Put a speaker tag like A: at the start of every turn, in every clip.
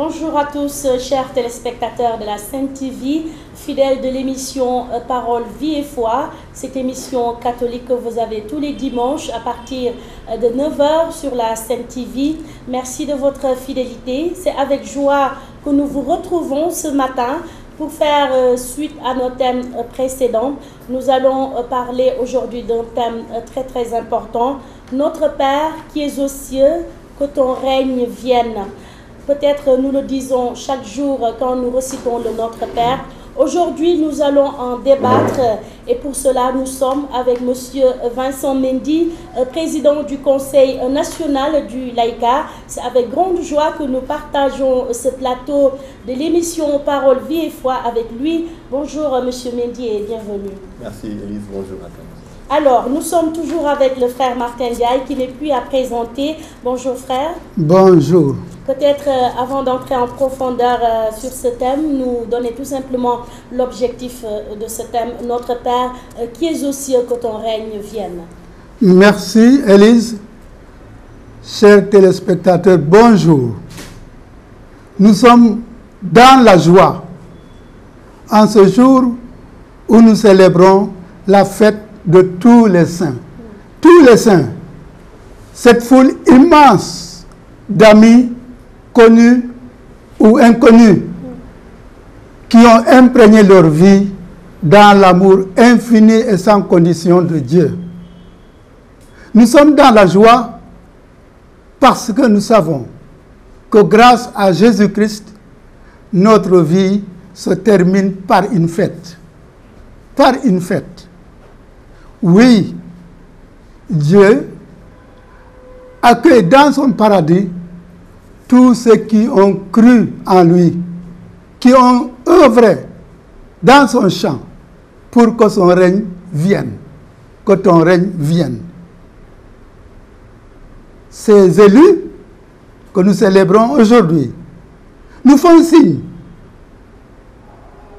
A: Bonjour à tous, chers téléspectateurs de la Sainte TV, fidèles de l'émission Parole, Vie et Foi. Cette émission catholique que vous avez tous les dimanches à partir de 9 h sur la Sainte TV. Merci de votre fidélité. C'est avec joie que nous vous retrouvons ce matin pour faire suite à nos thèmes précédents. Nous allons parler aujourd'hui d'un thème très important. Notre Père qui es aux cieux, que ton règne vienne. Peut-être nous le disons chaque jour quand nous récitons le Notre Père. Aujourd'hui, nous allons en débattre et pour cela, nous sommes avec M. Vincent Mendy, président du Conseil national du laïcat. C'est avec grande joie que nous partageons ce plateau de l'émission Parole, Vie et Foi avec lui. Bonjour M. Mendy et bienvenue.
B: Merci Élise, bonjour à tous.
A: Alors, nous sommes toujours avec le frère Martin Ndiaye qui n'est plus à présenter. Bonjour frère.
C: Bonjour.
A: Peut-être avant d'entrer en profondeur sur ce thème, nous donner tout simplement l'objectif de ce thème. Notre Père, qui es aux cieux, que ton règne vienne.
C: Merci Élise. Chers téléspectateurs, bonjour. Nous sommes dans la joie en ce jour où nous célébrons la fête de tous les saints. Tous les saints, cette foule immense d'amis connus ou inconnus qui ont imprégné leur vie dans l'amour infini et sans condition de Dieu. Nous sommes dans la joie parce que nous savons que grâce à Jésus-Christ, notre vie se termine par une fête. Par une fête. Oui, Dieu accueille dans son paradis tous ceux qui ont cru en lui, qui ont œuvré dans son champ pour que son règne vienne, que ton règne vienne. Ces élus que nous célébrons aujourd'hui nous font signe.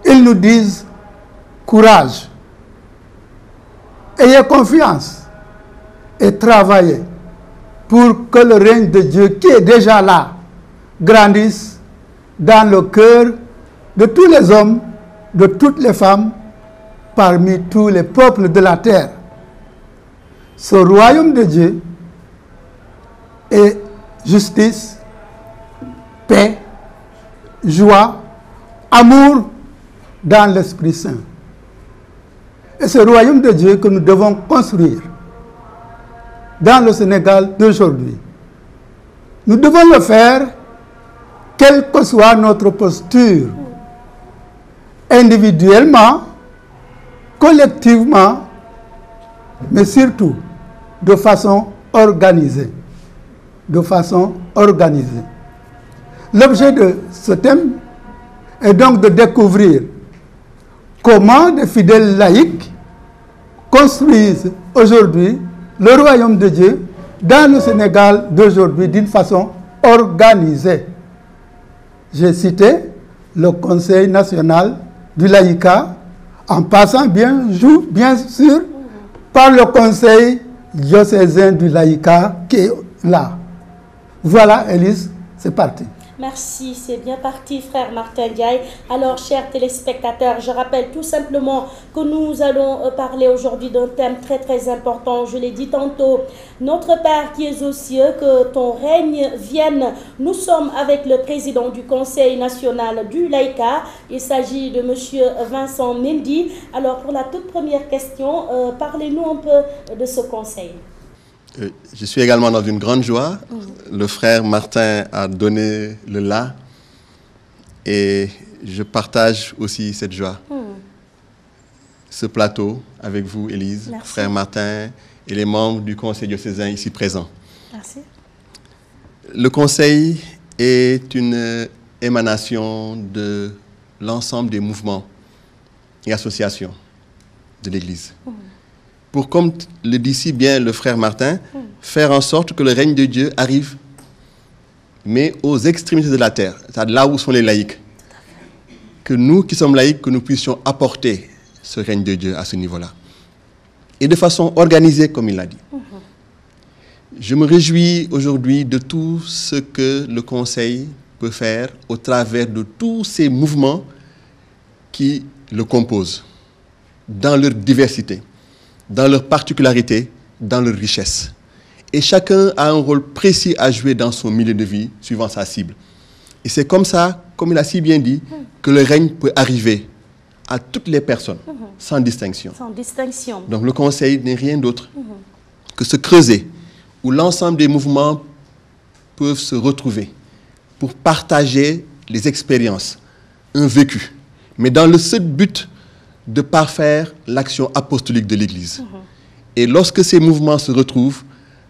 C: Ils nous disent courage. Ayez confiance et travaillez pour que le règne de Dieu qui est déjà là grandisse dans le cœur de tous les hommes, de toutes les femmes, parmi tous les peuples de la terre. Ce royaume de Dieu est justice, paix, joie, amour dans l'Esprit Saint. Et ce royaume de Dieu que nous devons construire dans le Sénégal d'aujourd'hui. Nous devons le faire quelle que soit notre posture, individuellement, collectivement, mais surtout de façon organisée. De façon organisée. L'objet de ce thème est donc de découvrir comment des fidèles laïcs construisent aujourd'hui le royaume de Dieu dans le Sénégal d'aujourd'hui d'une façon organisée. J'ai cité le Conseil national du laïcat, en passant bien sûr par le Conseil diocésain du laïcat qui est là. Voilà, Élise, c'est parti.
A: Merci, c'est bien parti, frère Martin Ndiaye. Alors, chers téléspectateurs, je rappelle tout simplement que nous allons parler aujourd'hui d'un thème très important. Je l'ai dit tantôt, notre Père qui es aux cieux, que ton règne vienne. Nous sommes avec le président du Conseil national du laïcat. Il s'agit de M. Vincent Mendy. Alors, pour la toute première question, parlez-nous un peu de ce conseil.
B: Je suis également dans une grande joie. Le frère Martin a donné le la et je partage aussi cette joie. Ce plateau avec vous, Élise,
A: Merci.
B: frère Martin et les membres du Conseil diocésain ici présents.
A: Merci.
B: Le Conseil est une émanation de l'ensemble des mouvements et associations de l'Église. Pour, comme le dit si bien le frère Martin, faire en sorte que le règne de Dieu arrive, mais aux extrémités de la terre, c'est-à-dire là où sont les laïcs. Que nous qui sommes laïcs, que nous puissions apporter ce règne de Dieu à ce niveau-là. Et de façon organisée, comme il l'a dit. Je me réjouis aujourd'hui de tout ce que le Conseil peut faire au travers de tous ces mouvements qui le composent, dans leur diversité, dans leur particularité, dans leur richesse. Et chacun a un rôle précis à jouer dans son milieu de vie, suivant sa cible. Et c'est comme ça, comme il a si bien dit, que le règne peut arriver à toutes les personnes, sans distinction.
A: Sans distinction.
B: Donc le conseil n'est rien d'autre que ce creuset où l'ensemble des mouvements peuvent se retrouver pour partager les expériences, un vécu, mais dans le seul but de parfaire l'action apostolique de l'Église. Et lorsque ces mouvements se retrouvent,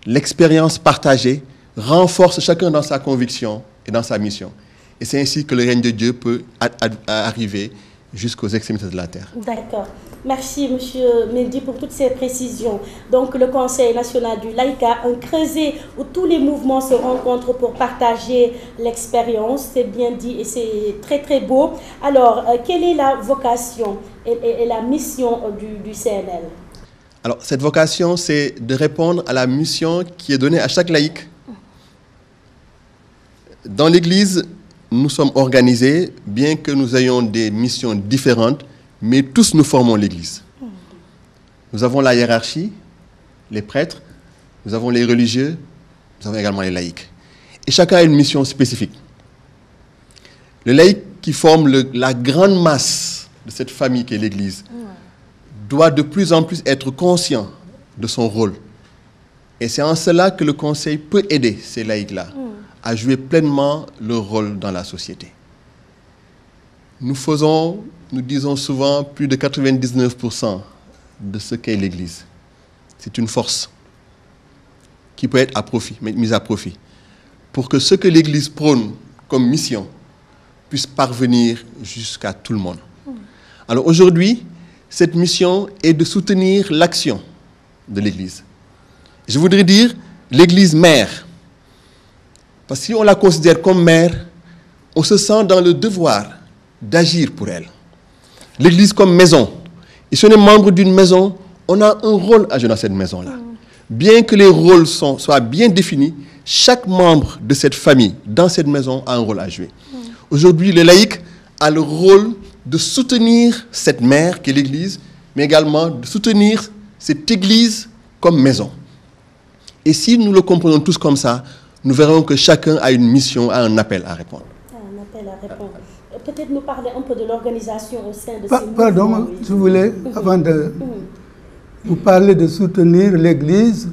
B: l'expérience partagée renforce chacun dans sa conviction et dans sa mission. Et c'est ainsi que le règne de Dieu peut arriver jusqu'aux extrémités de la terre.
A: D'accord. Merci, M. Mendy, pour toutes ces précisions. Donc, le Conseil national du laïcat, un creuset où tous les mouvements se rencontrent pour partager l'expérience. C'est bien dit et c'est très, très beau. Alors, quelle est la vocation et la mission du CNL?
B: Alors, cette vocation, c'est de répondre à la mission qui est donnée à chaque laïc. Dans l'Église, nous sommes organisés, bien que nous ayons des missions différentes, mais tous nous formons l'Église. Nous avons la hiérarchie, les prêtres, nous avons les religieux, nous avons également les laïcs. Et chacun a une mission spécifique. Le laïc qui forme la grande masse de cette famille qu'est l'Église doit de plus en plus être conscient de son rôle. Et c'est en cela que le Conseil peut aider ces laïcs-là à jouer pleinement leur rôle dans la société. Nous disons souvent, plus de 99% de ce qu'est l'Église. C'est une force qui peut être mise à profit, pour que ce que l'Église prône comme mission puisse parvenir jusqu'à tout le monde. Alors aujourd'hui, cette mission est de soutenir l'action de l'Église. Je voudrais dire l'Église mère. Parce que si on la considère comme mère, on se sent dans le devoir d'agir pour elle. L'Église comme maison. Et si on est membre d'une maison, on a un rôle à jouer dans cette maison-là. Bien que les rôles soient bien définis, chaque membre de cette famille, dans cette maison, a un rôle à jouer. Aujourd'hui, le laïc a le rôle de soutenir cette mère qu'est l'Église, mais également de soutenir cette Église comme maison. Et si nous le comprenons tous comme ça, nous verrons que chacun a une mission, a un appel à répondre.
A: Un appel à répondre. Peut-être nous parler un peu de l'organisation au sein de ces mouvements.
C: Pardon, je voulais, avant de vous parler de soutenir l'Église,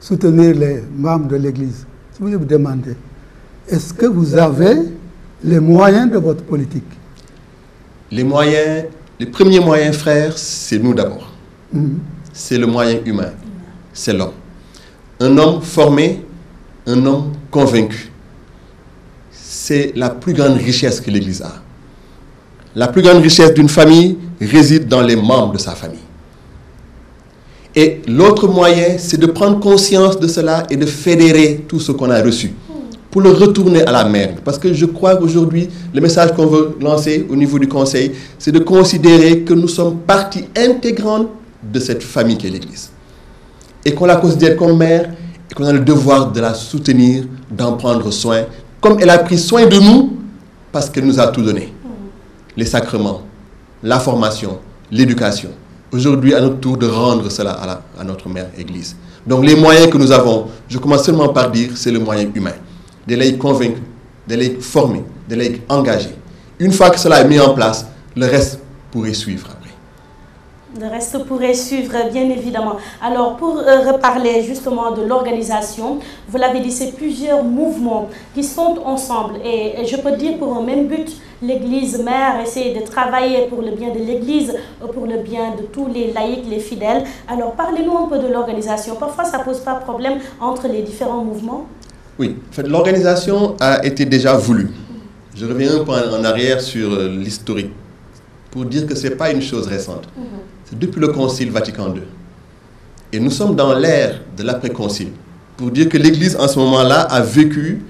C: soutenir les membres de l'Église, je voulais vous demander, est-ce que vous avez les moyens de votre politique?
B: Les premiers moyens, frères, c'est nous d'abord. C'est le moyen humain, c'est l'homme. Un homme formé, un homme convaincu. C'est la plus grande richesse que l'Église a. La plus grande richesse d'une famille réside dans les membres de sa famille. Et l'autre moyen, c'est de prendre conscience de cela et de fédérer tout ce qu'on a reçu pour le retourner à la mère. Parce que je crois qu'aujourd'hui, le message qu'on veut lancer au niveau du Conseil, c'est de considérer que nous sommes partie intégrante de cette famille qu'est l'Église. Et qu'on la considère comme mère et qu'on a le devoir de la soutenir, d'en prendre soin, comme elle a pris soin de nous parce qu'elle nous a tout donné. Les sacrements, la formation, l'éducation. Aujourd'hui, à notre tour de rendre cela à notre mère Église. Donc les moyens que nous avons, je commence seulement par dire, c'est le moyen humain. Des laïcs convaincus, des laïcs formés, des laïcs engagés. Une fois que cela est mis en place, le reste pourrait suivre après.
A: Le reste pourrait suivre, bien évidemment. Alors, pour reparler justement de l'organisation, vous l'avez dit, c'est plusieurs mouvements qui sont ensemble. Et je peux dire pour un même but, l'Église mère essaie de travailler pour le bien de l'Église, pour le bien de tous les laïcs, les fidèles. Alors, parlez-nous un peu de l'organisation. Parfois, ça ne pose pas de problème entre les différents mouvements? Oui,
B: en fait, l'organisation a été déjà voulue. Je reviens un peu en arrière sur l'historique pour dire que ce n'est pas une chose récente. C'est depuis le Concile Vatican II. Et nous sommes dans l'ère de l'après-concile pour dire que l'Église, en ce moment-là, a vécu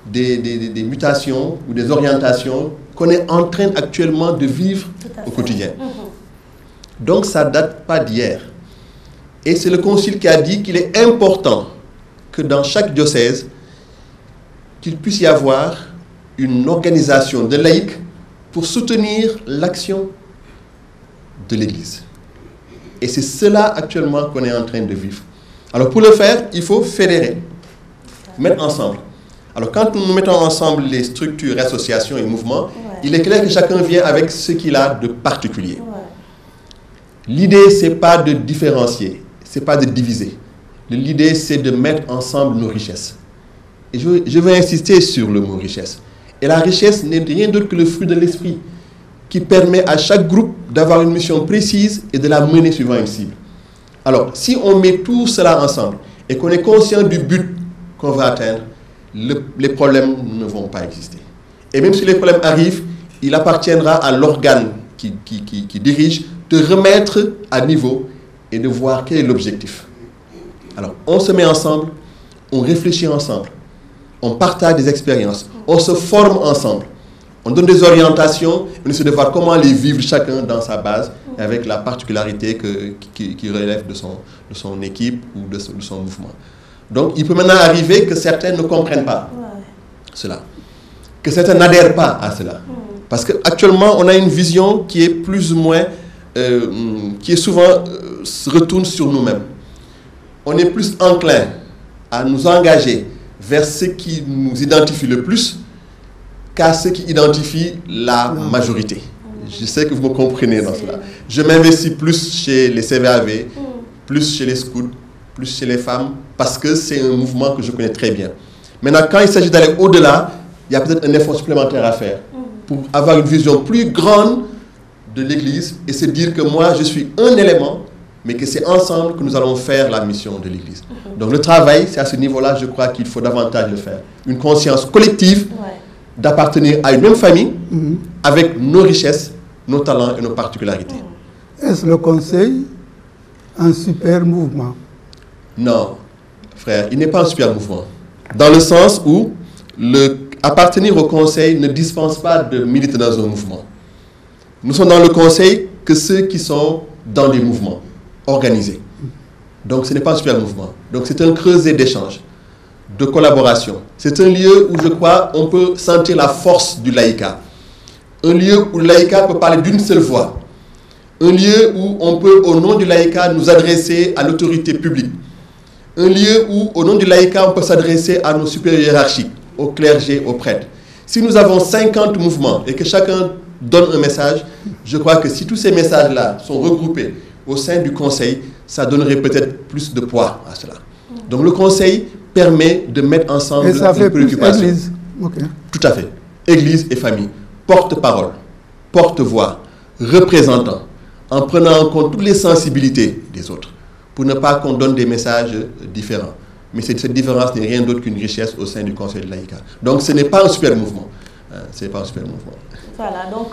B: des mutations ou des orientations qu'on est en train actuellement de vivre au quotidien. Donc, ça ne date pas d'hier. Et c'est le Concile qui a dit qu'il est important que dans chaque diocèse, qu'il puisse y avoir une organisation de laïcs pour soutenir l'action de l'Église. Et c'est cela actuellement qu'on est en train de vivre. Alors pour le faire, il faut fédérer, mettre ensemble. Alors quand nous mettons ensemble les structures, associations et mouvements, il est clair que chacun vient avec ce qu'il a de particulier. L'idée, ce n'est pas de différencier, ce n'est pas de diviser. L'idée, c'est de mettre ensemble nos richesses. Et je veux insister sur le mot richesse. Et la richesse n'est rien d'autre que le fruit de l'esprit qui permet à chaque groupe d'avoir une mission précise et de la mener suivant une cible. Alors, si on met tout cela ensemble et qu'on est conscient du but qu'on va atteindre, les problèmes ne vont pas exister. Et même si les problèmes arrivent, il appartiendra à l'organe qui dirige de remettre à niveau et de voir quel est l'objectif. Alors, on se met ensemble, on réfléchit ensemble, on partage des expériences, on se forme ensemble, on donne des orientations, on essaie de voir comment les vivre chacun dans sa base, avec la particularité qui relève de son équipe ou de son mouvement. Donc, il peut maintenant arriver que certains ne comprennent pas cela, que certains n'adhèrent pas à cela. Parce qu'actuellement, on a une vision qui est plus ou moins, qui est souvent se retourne sur nous-mêmes. On est plus enclin à nous engager vers ce qui nous identifie le plus qu'à ce qui identifie la majorité. Je sais que vous me comprenez dans cela. Je m'investis plus chez les CVAV, plus chez les scouts, plus chez les femmes, parce que c'est un mouvement que je connais très bien. Maintenant, quand il s'agit d'aller au-delà, il y a peut-être un effort supplémentaire à faire pour avoir une vision plus grande de l'Église et se dire que moi, je suis un élément, mais que c'est ensemble que nous allons faire la mission de l'Église. Donc le travail, c'est à ce niveau-là, je crois qu'il faut davantage le faire. Une conscience collective d'appartenir à une même famille avec nos richesses, nos talents et nos particularités.
C: Est-ce le Conseil un super mouvement?
B: Non, frère, il n'est pas un super mouvement. Dans le sens où appartenir au Conseil ne dispense pas de militer dans un mouvement. Nous sommes dans le Conseil que ceux qui sont dans des mouvements organisés. Donc ce n'est pas un super mouvement. Donc c'est un creuset d'échange, de collaboration. C'est un lieu où je crois on peut sentir la force du laïcat. Un lieu où le laïcat peut parler d'une seule voix. Un lieu où on peut, au nom du laïcat, nous adresser à l'autorité publique. Un lieu où, au nom du laïcat, on peut s'adresser à nos supérieurs hiérarchiques, au clergé, aux prêtres. Si nous avons 50 mouvements et que chacun donne un message, je crois que si tous ces messages-là sont regroupés au sein du Conseil, ça donnerait peut-être plus de poids à cela. Donc le Conseil permet de mettre ensemble
C: et ça
B: les
C: fait
B: préoccupations.
C: plus Église. Okay.
B: Tout à fait. Église et famille. Porte-parole, porte-voix, représentant, en prenant en compte toutes les sensibilités des autres, pour ne pas qu'on donne des messages différents. Mais cette différence n'est rien d'autre qu'une richesse au sein du Conseil de laïcat. Donc ce n'est pas un super mouvement. Ce n'est pas un super mouvement.
A: Voilà, donc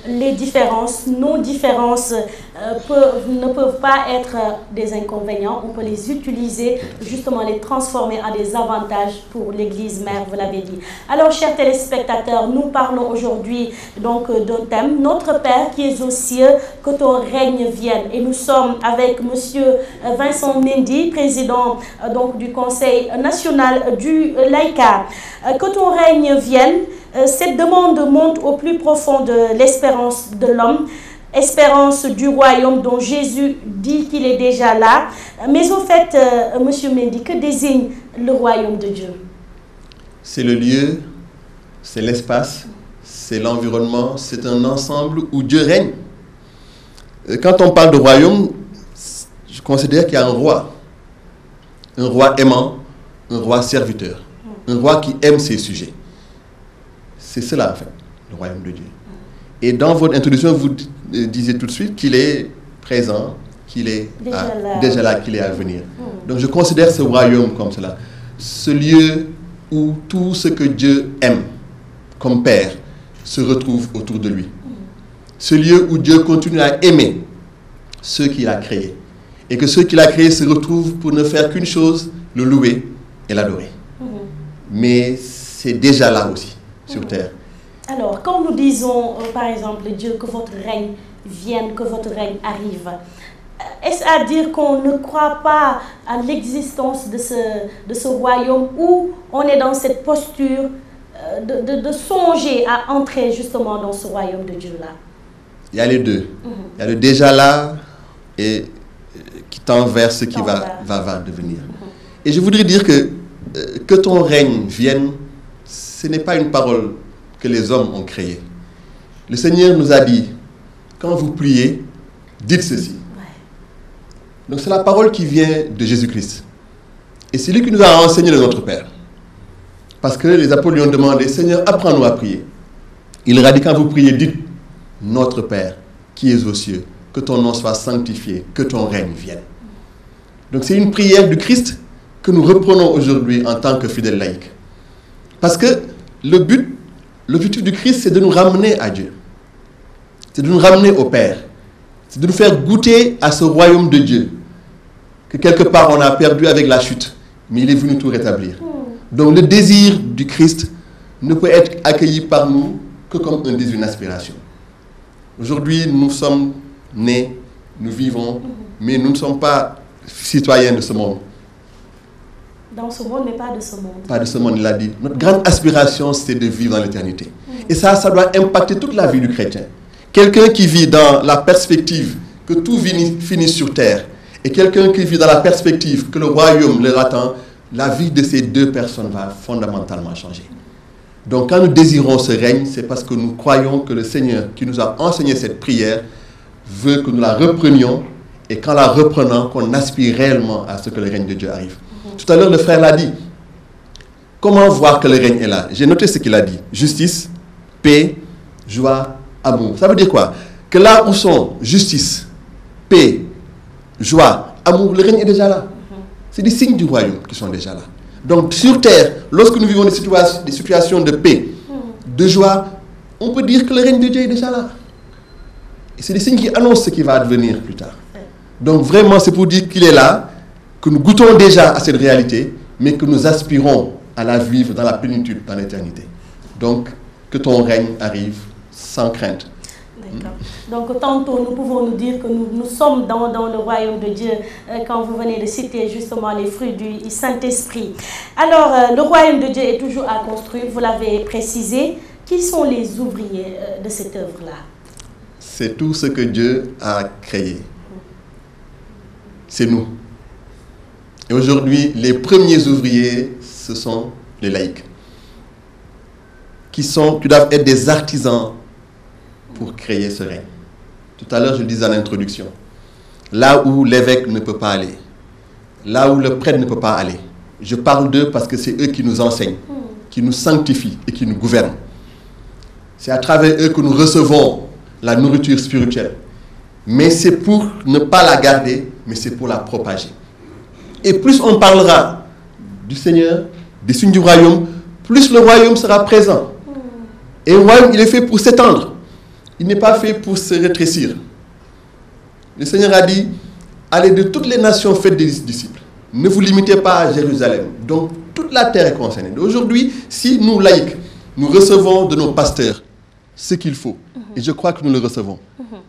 A: les différences, nos différences ne peuvent pas être des inconvénients. On peut les utiliser, justement les transformer en des avantages pour l'Église mère, vous l'avez dit. Alors, chers téléspectateurs, nous parlons aujourd'hui donc d'un thème, notre Père qui est aux cieux, que ton règne vienne. Et nous sommes avec Monsieur Vincent Mendy, président donc du Conseil national du laïcat. Que ton règne vienne. Cette demande monte au plus profond de l'espérance de l'homme, espérance du royaume dont Jésus dit qu'il est déjà là. Mais au fait, Monsieur Mendy, que désigne le royaume de Dieu? C'est
B: le lieu, c'est l'espace, c'est l'environnement, c'est un ensemble où Dieu règne. Quand on parle de royaume, je considère qu'il y a un roi aimant, un roi serviteur, un roi qui aime ses sujets. C'est cela, en fait, le royaume de Dieu. Et dans votre introduction, vous disiez tout de suite qu'il est présent, qu'il est déjà là, qu'il est à venir. Donc je considère ce royaume comme cela. Ce lieu où tout ce que Dieu aime comme Père se retrouve autour de lui. Ce lieu où Dieu continue à aimer ceux qu'il a créés. Et que ceux qu'il a créés se retrouvent pour ne faire qu'une chose, le louer et l'adorer. Mais c'est déjà là aussi. Sur terre.
A: Alors, quand nous disons, par exemple, Dieu, que votre règne vienne, que votre règne arrive, est-ce à dire qu'on ne croit pas à l'existence de ce royaume où on est dans cette posture de songer à entrer justement dans ce royaume de Dieu-là?
B: Il y a les deux. Il y a le déjà là et qui tend vers ce qui va devenir. Et je voudrais dire que ton règne vienne, ce n'est pas une parole que les hommes ont créée. Le Seigneur nous a dit, quand vous priez, dites ceci. Donc c'est la parole qui vient de Jésus-Christ. Et c'est lui qui nous a enseigné de notre Père. Parce que les apôtres lui ont demandé, Seigneur, apprends-nous à prier. Il leur a dit, quand vous priez, dites, notre Père, qui es aux cieux, que ton nom soit sanctifié, que ton règne vienne. Donc c'est une prière du Christ que nous reprenons aujourd'hui en tant que fidèles laïcs. Parce que l'objectif du Christ, c'est de nous ramener à Dieu. C'est de nous ramener au Père. C'est de nous faire goûter à ce royaume de Dieu que quelque part on a perdu avec la chute, mais il est venu tout rétablir. Donc le désir du Christ ne peut être accueilli par nous que comme un désir, une aspiration. Aujourd'hui, nous sommes nés, nous vivons, mais nous ne sommes pas citoyens de ce monde.
A: Dans ce monde, mais pas de ce monde.
B: Pas de ce monde, il a dit. Notre grande aspiration, c'est de vivre dans l'éternité. Et ça doit impacter toute la vie du chrétien. Quelqu'un qui vit dans la perspective que tout finisse sur terre, et quelqu'un qui vit dans la perspective que le royaume leur attend, la vie de ces deux personnes va fondamentalement changer. Donc quand nous désirons ce règne, c'est parce que nous croyons que le Seigneur qui nous a enseigné cette prière veut que nous la reprenions, et qu'en la reprenant, qu'on aspire réellement à ce que le règne de Dieu arrive. Tout à l'heure, le frère l'a dit. Comment voir que le règne est là? J'ai noté ce qu'il a dit. Justice, paix, joie, amour. Ça veut dire quoi? Que là où sont justice, paix, joie, amour, le règne est déjà là. C'est des signes du royaume qui sont déjà là. Donc sur terre, lorsque nous vivons des situations de paix, de joie, on peut dire que le règne de Dieu est déjà là. Et c'est des signes qui annoncent ce qui va advenir plus tard. Donc vraiment, c'est pour dire qu'il est là, que nous goûtons déjà à cette réalité, mais que nous aspirons à la vivre dans la plénitude, dans l'éternité. Donc, que ton règne arrive sans crainte.
A: D'accord. Donc, tantôt, nous pouvons nous dire que nous sommes dans le royaume de Dieu, quand vous venez de citer justement les fruits du Saint-Esprit. Alors, le royaume de Dieu est toujours à construire, vous l'avez précisé. Qui sont les ouvriers de cette œuvre-là?
B: C'est tout ce que Dieu a créé. C'est nous. Et aujourd'hui, les premiers ouvriers, ce sont les laïcs, qui doivent être des artisans pour créer ce règne. Tout à l'heure, je le disais à l'introduction, là où l'évêque ne peut pas aller, là où le prêtre ne peut pas aller, je parle d'eux parce que c'est eux qui nous enseignent, qui nous sanctifient et qui nous gouvernent. C'est à travers eux que nous recevons la nourriture spirituelle. Mais c'est pour ne pas la garder, mais c'est pour la propager. Et plus on parlera du Seigneur, des signes du royaume, plus le royaume sera présent. Et le royaume, il est fait pour s'étendre. Il n'est pas fait pour se rétrécir. Le Seigneur a dit, allez de toutes les nations, faites des disciples. Ne vous limitez pas à Jérusalem. Donc, toute la terre est concernée. Aujourd'hui, si nous, laïcs, nous recevons de nos pasteurs ce qu'il faut, et je crois que nous le recevons,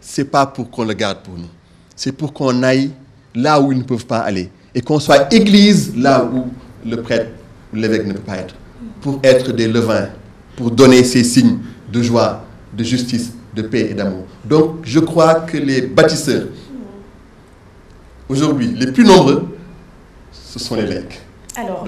B: ce n'est pas pour qu'on le garde pour nous. C'est pour qu'on aille là où ils ne peuvent pas aller. Et qu'on soit église là où le prêtre ou l'évêque ne peut pas être. Pour être des levains, pour donner ces signes de joie, de justice, de paix et d'amour. Donc, je crois que les bâtisseurs, aujourd'hui, les plus nombreux, ce sont les laïcs.
A: Alors,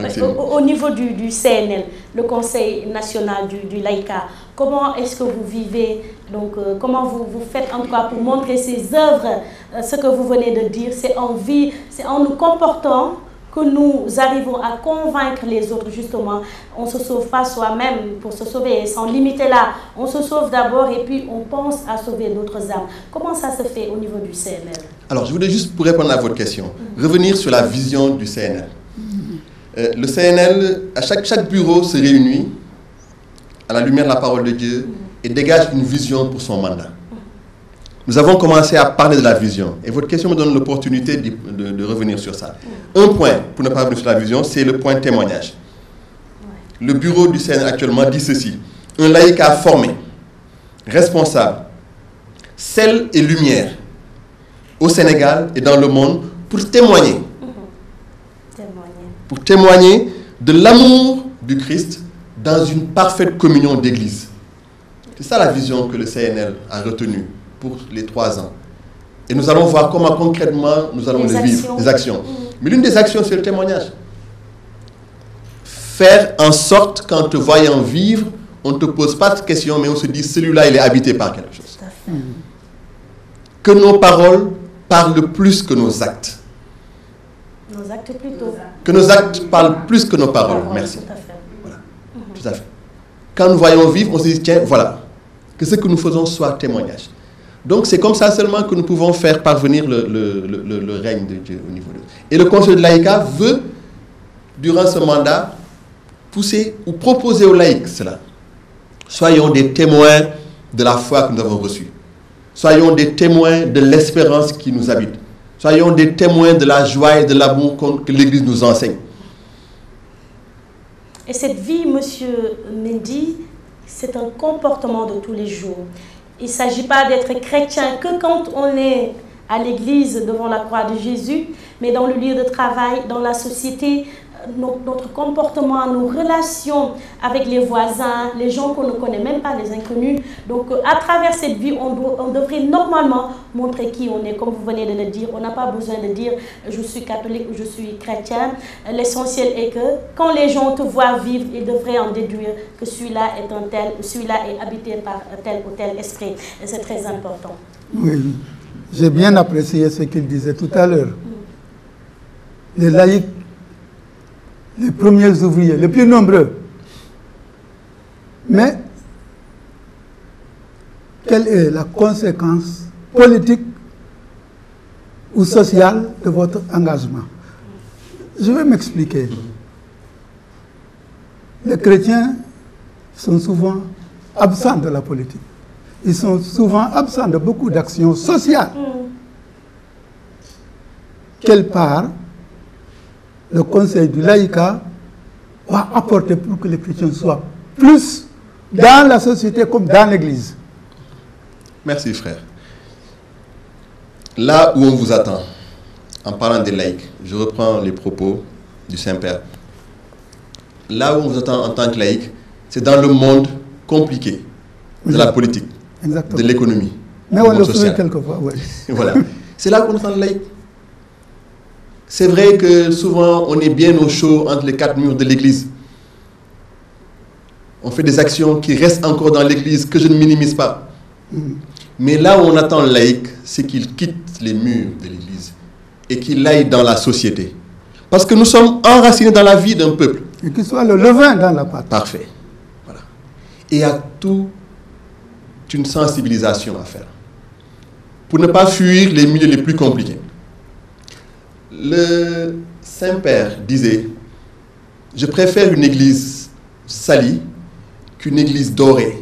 A: au niveau du CNL, le Conseil national du laïcat, comment est-ce que vous vivez, donc comment vous faites en tout cas pour montrer ces œuvres, ce que vous venez de dire, c'est en vie, c'est en nous comportant que nous arrivons à convaincre les autres justement. On ne se sauve pas soi-même pour se sauver, sans limiter là. On se sauve d'abord et puis on pense à sauver d'autres âmes. Comment ça se fait au niveau du CNL? Alors, je voulais juste, pour répondre à votre question, revenir sur la vision du CNL. Le CNL, à chaque bureau se réunit à la lumière de la parole de Dieu et dégage une vision pour son mandat. Nous avons commencé à parler de la vision et votre question me donne l'opportunité de revenir sur ça. Un point, pour ne pas revenir sur la vision, c'est le point témoignage. Le bureau du CNL actuellement dit ceci: un laïcat formé, responsable, sel et lumière au Sénégal et dans le monde pour témoigner. Pour témoigner de l'amour du Christ,
B: dans une parfaite communion d'église. C'est ça la vision que le CNL a retenue pour les 3 ans. Et nous allons voir comment concrètement nous allons le vivre, des actions. Mais l'une des actions, c'est le témoignage. Faire en sorte qu'en te voyant vivre, on ne te pose pas de questions, mais on se dit, celui-là, il est habité par quelque chose. Que nos paroles parlent plus que nos actes.
A: Nos actes plutôt.
B: Que nos actes parlent plus que nos paroles. Merci.
A: Tout à fait.
B: Voilà. Tout à fait. Quand nous voyons vivre, on se dit, tiens, voilà, que ce que nous faisons soit témoignage. Donc c'est comme ça seulement que nous pouvons faire parvenir le règne de Dieu au niveau de... Et le Conseil de laïcat veut, durant ce mandat, pousser ou proposer aux laïcs cela. Soyons des témoins de la foi que nous avons reçue. Soyons des témoins de l'espérance qui nous habite. Soyons des témoins de la joie et de l'amour que l'Église nous enseigne.
A: Et cette vie, Monsieur Mendy, c'est un comportement de tous les jours. Il ne s'agit pas d'être chrétien que quand on est à l'église devant la croix de Jésus, mais dans le lieu de travail, dans la société, notre comportement, nos relations avec les voisins, les gens qu'on ne connaît même pas, les inconnus. Donc, à travers cette vie, on devrait normalement montrer qui on est, comme vous venez de le dire. On n'a pas besoin de dire « je suis catholique » ou « je suis chrétien ». L'essentiel est que quand les gens te voient vivre, ils devraient en déduire que celui-là est un tel, celui-là est habité par tel ou tel esprit. Et c'est très important.
C: Oui, j'ai bien apprécié ce qu'il disait tout à l'heure. Les laïcs, les premiers ouvriers, les plus nombreux. Mais, quelle est la conséquence politique ou sociale de votre engagement? Je vais m'expliquer. Les chrétiens sont souvent absents de la politique. Ils sont souvent absents de beaucoup d'actions sociales. Quelle part le Conseil du laïcat va apporter pour que les chrétiens soient plus dans la société comme dans l'Église?
B: Merci, frère. Là où on vous attend, en parlant des laïcs, je reprends les propos du Saint-Père. Là où on vous attend en tant que laïc, c'est dans le monde compliqué de la politique, de l'économie.
C: Mais on le fait quelquefois, oui.
B: Voilà. C'est là qu'on attend le laïc. C'est vrai que souvent, on est bien au chaud entre les 4 murs de l'Église. On fait des actions qui restent encore dans l'Église, que je ne minimise pas. Mais là où on attend le laïc, c'est qu'il quitte les murs de l'Église et qu'il aille dans la société. Parce que nous sommes enracinés dans la vie d'un peuple.
C: Et qu'il soit le levain dans la pâte.
B: Parfait. Voilà. Et il y a toute une sensibilisation à faire. Pour ne pas fuir les milieux les plus compliqués. Le Saint-Père disait, je préfère une église salie qu'une église dorée,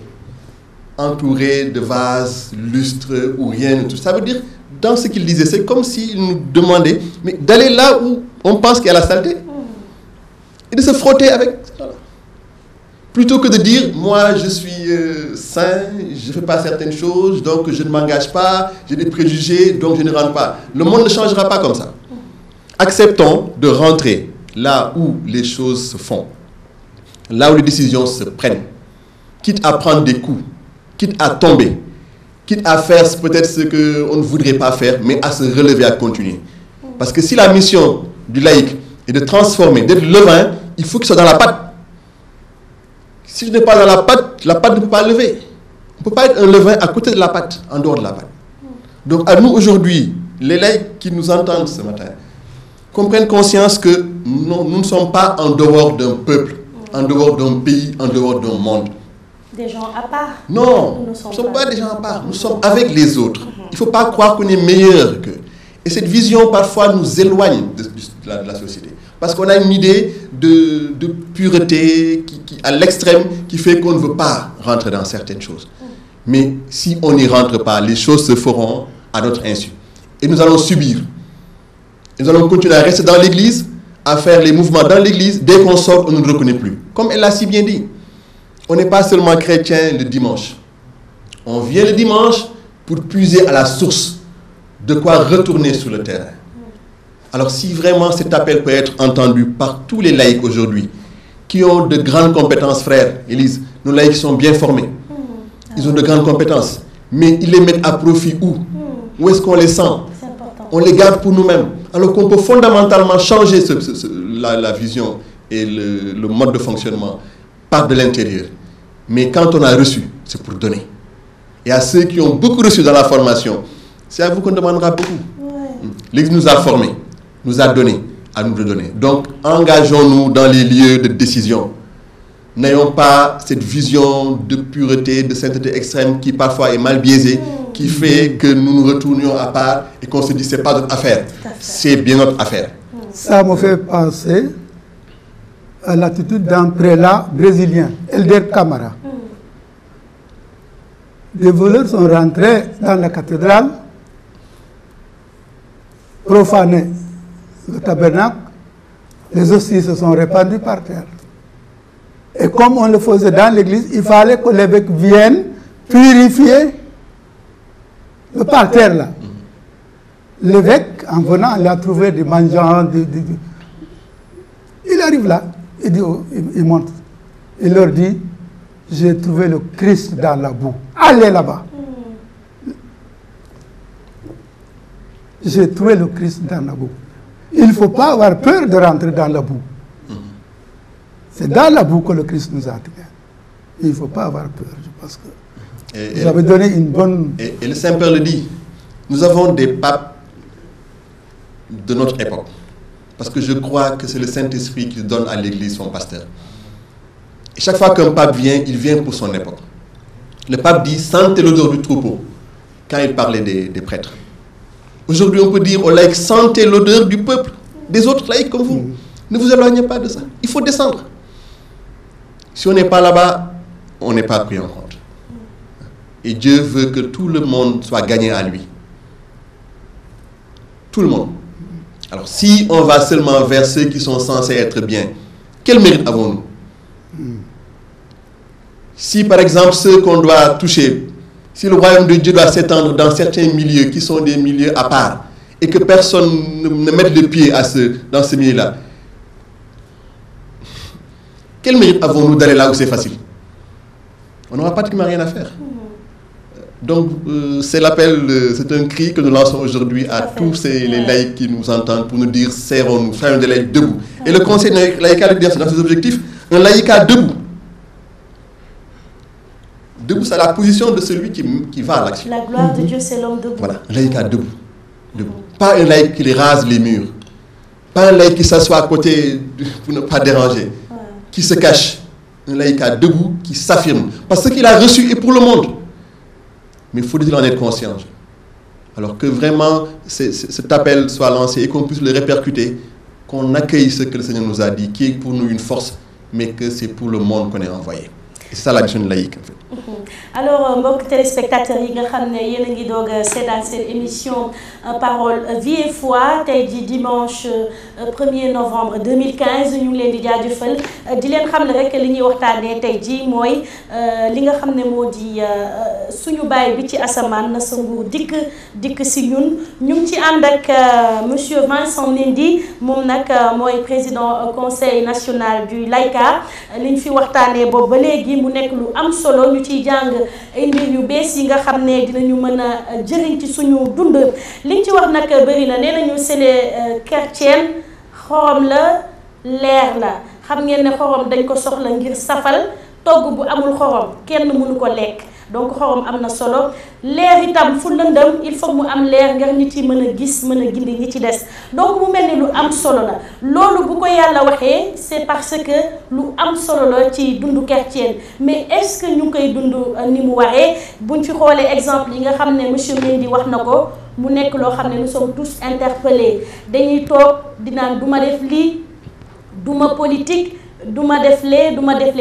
B: entourée de vases, lustres ou rien de tout. Ça veut dire, dans ce qu'il disait, c'est comme s'il nous demandait mais d'aller là où on pense qu'il y a la saleté et de se frotter avec. Voilà. Plutôt que de dire, moi je suis saint, je ne fais pas certaines choses, donc je ne m'engage pas, j'ai des préjugés, donc je ne rentre pas. Le monde ne changera pas comme ça. Acceptons de rentrer là où les choses se font, là où les décisions se prennent, quitte à prendre des coups, quitte à tomber, quitte à faire peut-être ce qu'on ne voudrait pas faire, mais à se relever, à continuer. Parce que si la mission du laïc est de transformer, d'être levain, il faut qu'il soit dans la pâte. Si je n'ai pas dans la pâte ne peut pas lever. On ne peut pas être un levain à côté de la pâte, en dehors de la pâte. Donc à nous aujourd'hui, les laïcs qui nous entendent ce matin, qu'on prenne conscience que nous ne sommes pas en dehors d'un peuple, en dehors d'un pays, en dehors d'un monde.
A: Des gens à part?
B: Non, nous ne sommes pas des gens à part, nous sommes avec les autres. Il ne faut pas croire qu'on est meilleur qu'eux. Et cette vision, parfois, nous éloigne de la société. Parce qu'on a une idée de pureté à l'extrême qui fait qu'on ne veut pas rentrer dans certaines choses. Mais si on n'y rentre pas, les choses se feront à notre insu. Et nous allons subir. Nous allons continuer à rester dans l'église, à faire les mouvements dans l'église. Dès qu'on sort, on ne nous reconnaît plus. Comme elle l'a si bien dit, on n'est pas seulement chrétien le dimanche. On vient le dimanche pour puiser à la source, de quoi retourner sur le terrain. Alors si vraiment cet appel peut être entendu par tous les laïcs aujourd'hui, qui ont de grandes compétences, frères, Élise. Nos laïcs sont bien formés. Ils ont de grandes compétences. Mais ils les mettent à profit où? Où est-ce qu'on les sent? On les garde pour nous-mêmes. Alors qu'on peut fondamentalement changer la vision et le mode de fonctionnement par de l'intérieur. Mais quand on a reçu, c'est pour donner. Et à ceux qui ont beaucoup reçu dans la formation, c'est à vous qu'on demandera beaucoup. L'Église nous a formés, nous a donné, à nous de donner. Donc, engageons-nous dans les lieux de décision. N'ayons pas cette vision de pureté, de sainteté extrême qui parfois est mal biaisée, qui fait que nous nous retournions à part et qu'on se dit c'est pas notre affaire, c'est bien notre affaire.
C: Ça me fait penser à l'attitude d'un prélat brésilien, Helder Camara. Des voleurs sont rentrés dans la cathédrale, profané le tabernacle, les hosties se sont répandues par terre. Et comme on le faisait dans l'église, il fallait que l'évêque vienne purifier le parterre là. L'évêque, en venant, il a trouvé des mangeants, il arrive là, il dit, il monte, il leur dit, j'ai trouvé le Christ dans la boue. Allez là-bas. J'ai trouvé le Christ dans la boue. Il ne faut pas avoir peur de rentrer dans la boue. C'est dans la boue que le Christ nous a attirés. Il ne faut pas avoir peur. Je pense que vous avez donné une bonne...
B: Et le Saint-Père le dit, nous avons des papes de notre époque. Parce que je crois que c'est le Saint-Esprit qui donne à l'Église son pasteur. Et chaque fois qu'un pape vient, il vient pour son époque. Le pape dit, sentez l'odeur du troupeau, quand il parlait des prêtres. Aujourd'hui, on peut dire aux laïcs, sentez l'odeur du peuple, des autres laïcs comme vous. Ne vous éloignez pas de ça. Il faut descendre. Si on n'est pas là-bas, on n'est pas pris en compte. Et Dieu veut que tout le monde soit gagné à lui. Tout le monde. Alors, si on va seulement vers ceux qui sont censés être bien, quel mérite avons-nous? Si, par exemple, ceux qu'on doit toucher, si le royaume de Dieu doit s'étendre dans certains milieux qui sont des milieux à part, et que personne ne mette le pied dans ce milieu-là, quel mérite avons-nous d'aller là où c'est facile? On n'aura pratiquement rien à faire. Donc, c'est l'appel, c'est un cri que nous lançons aujourd'hui à tous les laïcs qui nous entendent pour nous dire, serrons-nous, soyons des laïcs debout. Et le conseil laïcal dans ses objectifs, un laïcat debout. Debout, c'est la position de celui qui va à l'action.
A: La gloire de Dieu, c'est l'homme debout.
B: Voilà, un laïcat debout. Debout. Pas un laïc qui les rase les murs. Pas un laïc qui s'assoit à côté pour ne pas déranger. Qui se cache. Un laïcat debout qui s'affirme. Parce qu'il a reçu est pour le monde. Mais il faut dire en être conscient. Alors que vraiment cet appel soit lancé et qu'on puisse le répercuter, qu'on accueille ce que le Seigneur nous a dit, qui est pour nous une force, mais que c'est pour le monde qu'on est envoyé. Et c'est ça la mission laïque en fait.
A: Alors mbokk téléspectateurs yi nga xam ne yéen a ngi doog a seetaan seen émission Parole Vie et Foi tey ji dimanche 1er novembre 2015 ñu ngi leen di jaajëfal di leen xam ne rek li ñuy waxtaanee tey ji mooy li nga xam ne moo di suñu baay bi ci asamaan na sa nguur dikk si ñun ñu ngi ci ànd ak monsieur Vincent Mendy moom nag mooy président conseil national du laïcat li ñu fi waxtaanee boobu ba léegi mu nekk lu am solo ñu ciy jàng ay mbir yu bees yi nga xam ne dinañu mën a jëriñ ci suñu dund liñ ci wax nag bëri na nee nañu c'est les chrétiens xorom la leer la xam ngeen ne xorom dañ ko soxla ngir safal togg bu amul xorom kenn mënu ko lekk donc xorom am na solo leer itam fu lëndëm il faut mu am leer ngir nit yi mën a gis mën a gindi ñi ci des donc mu mel ni lu am solo la loolu bu ko yàlla waxee c'est parce que lu am solo la ci dundu chrétien mais est-ce que ñu ngi koy dund ni mu waree buñ fi xoolee exemple yi nga xam ne monsieur Mendy wax na ko mu nekk loo xam ne nous sommes tous interpellés dañuy toog di naan du ma def lii du ma politique duma def lee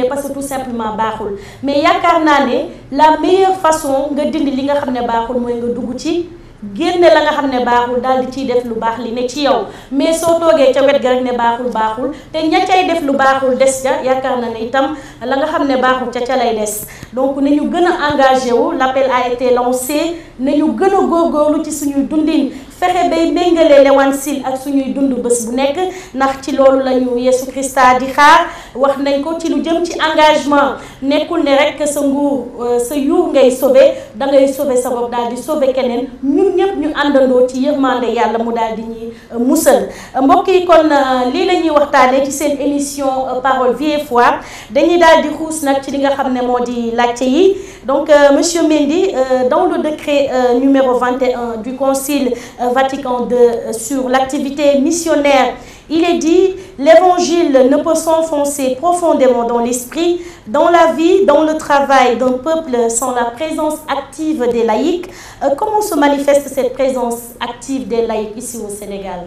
A: parce que tout simplement baaxul mais yaakaar naa ne la meilleure façon nga dindi li nga xam ne baaxul mooy nga dugg ci génne la nga xam ne baaxul daal di ciy def lu baax li ne ci yow mais soo toogee ca wet ga rek ne baaxul te ña cay def lu baaxul des ca yaakaar na ne itam la nga xam ne baaxul ca lay des donc nañu gën a engagé wu l'appel a été lancé nañu gën a góorgóorlu ci suñuy dundin fexe bay méngale l'Évangile ak suñuy dund bés bu nekk ndax ci loolu la ñu Yeesu Krista di xaar wax nañ ko ci lu jëm ci engagement nekkul ne rek sa nguur sa yuur ngay sauver da ngay sauver sa bopp daal di sauver keneen ñun ñëpp ñu àndandoo ci yërmande yàlla mu daal di ñuy musal mbokk yi kon lii la ñuy waxtaanee ci seen émission Parole Vie et Foi dañuy daal di xuus nag ci li nga xam ne moo di laajte yi donc monsieur Mendy dans le décret numéro 21 du Concile Vatican II sur l'activité missionnaire, il est dit l'évangile ne peut s'enfoncer profondément dans l'esprit, dans la vie, dans le travail d'un peuple sans la présence active des laïcs. Comment se manifeste cette présence active des laïcs ici au Sénégal?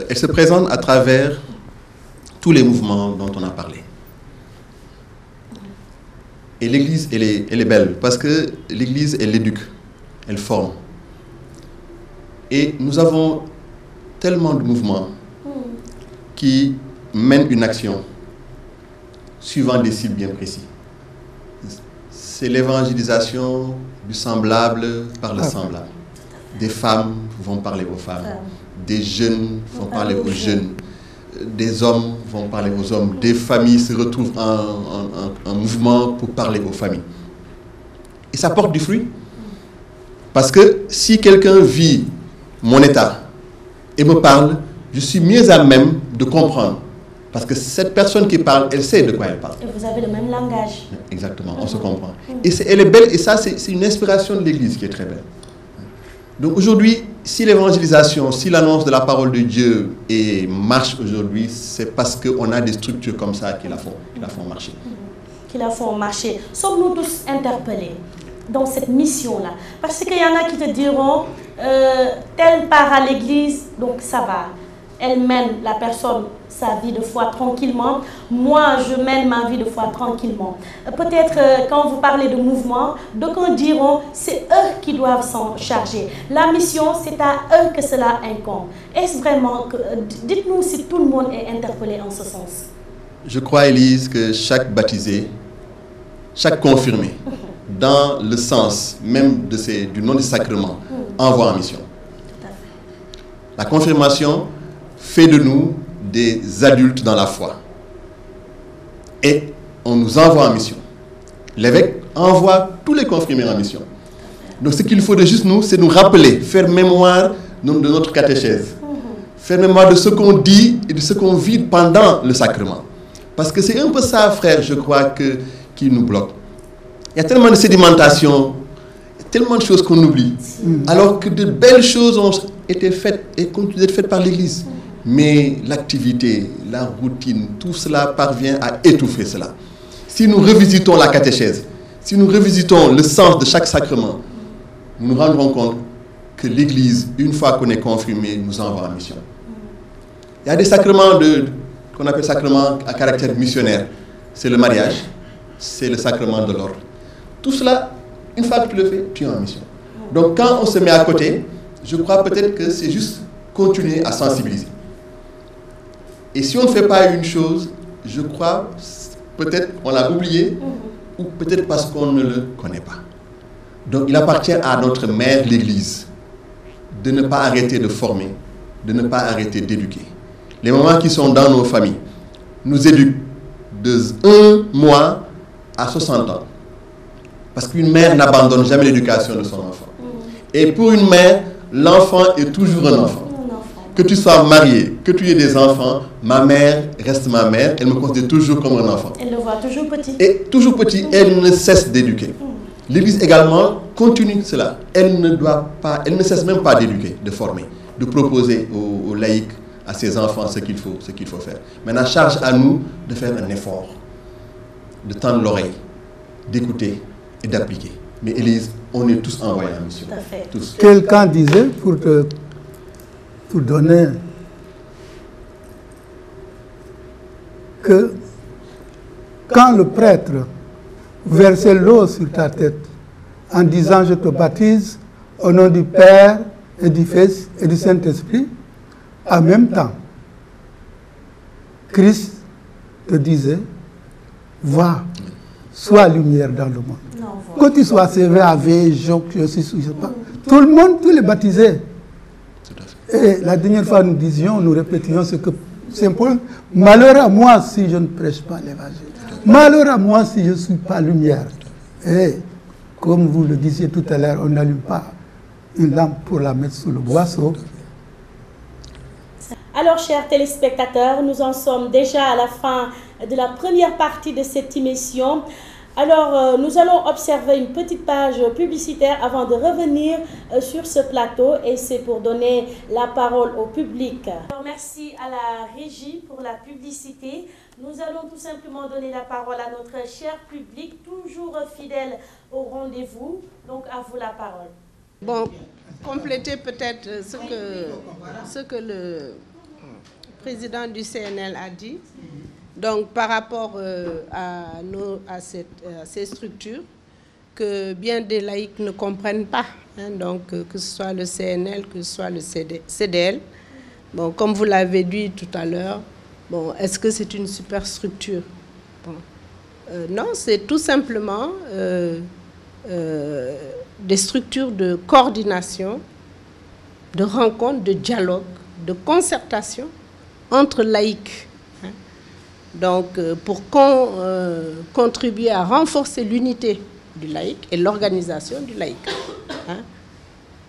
B: Elle se présente à travers tous les mouvements dont on a parlé. Et l'Église, elle est belle parce que l'Église, elle éduque, elle forme. Et nous avons tellement de mouvements qui mènent une action suivant des cibles bien précis. C'est l'évangélisation du semblable par le semblable. Des femmes vont parler aux femmes, des jeunes vont parler aux jeunes, des hommes vont parler aux hommes, des familles se retrouvent en mouvement pour parler aux familles. Et ça porte du fruit. Parce que si quelqu'un vit mon état et me parle, je suis mieux à même de comprendre. Parce que cette personne qui parle, elle sait de quoi elle parle.
A: Et vous avez le même langage.
B: Exactement, on se comprend. Et elle est belle, et ça, c'est une inspiration de l'Église qui est très belle. Donc aujourd'hui, si l'évangélisation, si l'annonce de la parole de Dieu marche aujourd'hui, c'est parce qu'on a des structures comme ça qui la font marcher.
A: Qui la font marcher. Sommes-nous tous interpellés dans cette mission-là? Parce qu'il y en a qui te diront, telle part à l'église, donc ça va. Elle mène la personne sa vie de foi tranquillement. Moi, je mène ma vie de foi tranquillement. Peut-être quand vous parlez de mouvement, d'aucuns diront c'est eux qui doivent s'en charger. La mission, c'est à eux que cela incombe. Est-ce vraiment que... Dites-nous si tout le monde est interpellé en ce sens.
B: Je crois, Élise, que chaque baptisé, chaque confirmé, dans le sens même du nom du sacrement, envoie en mission. La confirmation fait de nous des adultes dans la foi. Et on nous envoie en mission. L'évêque envoie tous les confirmés en mission. Donc ce qu'il faut de juste nous, c'est nous rappeler, faire mémoire de notre catéchèse. Faire mémoire de ce qu'on dit et de ce qu'on vit pendant le sacrement. Parce que c'est un peu ça, frère, je crois, qui nous bloque. Il y a tellement de sédimentation, tellement de choses qu'on oublie. Alors que de belles choses ont été faites et continuent d'être faites par l'Église. Mais l'activité, la routine, tout cela parvient à étouffer cela. Si nous revisitons la catéchèse, si nous revisitons le sens de chaque sacrement, nous nous rendrons compte que l'Église, une fois qu'on est confirmé, nous envoie en mission. Il y a des sacrements qu'on appelle sacrements à caractère missionnaire. C'est le mariage, c'est le sacrement de l'ordre. Tout cela, une fois que tu le fais, tu es en mission. Donc quand on se met à côté, je crois peut-être que c'est juste continuer à sensibiliser. Et si on ne fait pas une chose, je crois, peut-être on l'a oublié, ou peut-être parce qu'on ne le connaît pas. Donc il appartient à notre mère, l'Église, de ne pas arrêter de former, de ne pas arrêter d'éduquer. Les mamans qui sont dans nos familles nous éduquent de 1 mois à 60 ans. Parce qu'une mère n'abandonne jamais l'éducation de son enfant. Et pour une mère, l'enfant est toujours un enfant. Que tu sois marié, que tu aies des enfants, ma mère reste ma mère, elle me considère toujours comme un enfant.
A: Elle le voit toujours petit.
B: Et toujours petit, elle ne cesse d'éduquer. L'Église également continue cela. Elle ne cesse même pas d'éduquer, de former, de proposer aux laïcs, à ses enfants ce qu'il faut faire. Maintenant, charge à nous de faire un effort, de tendre l'oreille, d'écouter et d'appliquer. Mais Élise, on est tous envoyés en mission.
A: Tout à fait.
B: Tous.
C: Quelqu'un disait, pour donner, que quand le prêtre versait l'eau sur ta tête en disant je te baptise au nom du Père et du Fils et du Saint-Esprit, en même temps, Christ te disait, va, sois lumière dans le monde.
A: Non,
C: Quand ils soient CVAV, Joc, je sais pas. Tout le monde, tous les baptisés. Et la dernière fois, nous répétions ce que Saint Paul, malheur à moi si je ne prêche pas l'évangile. Malheur à moi si je ne suis pas lumière. Et comme vous le disiez tout à l'heure, on n'allume pas une lampe pour la mettre sous le boisseau.
A: Alors, chers téléspectateurs, nous en sommes déjà à la fin de la première partie de cette émission. Alors, nous allons observer une petite page publicitaire avant de revenir sur ce plateau et c'est pour donner la parole au public. Alors, merci à la régie pour la publicité. Nous allons tout simplement donner la parole à notre cher public, toujours fidèle au rendez-vous. Donc, à vous la parole.
D: Bon, compléter peut-être ce que le président du CNL a dit. Donc, par rapport à ces structures que bien des laïcs ne comprennent pas, hein, donc que ce soit le CNL, que ce soit le CDL. Bon, comme vous l'avez dit tout à l'heure, bon, est-ce que c'est une superstructure? Bon, non, c'est tout simplement des structures de coordination, de rencontre, de dialogue, de concertation entre laïcs. Donc, pour contribuer à renforcer l'unité du laïc et l'organisation du laïc. Hein?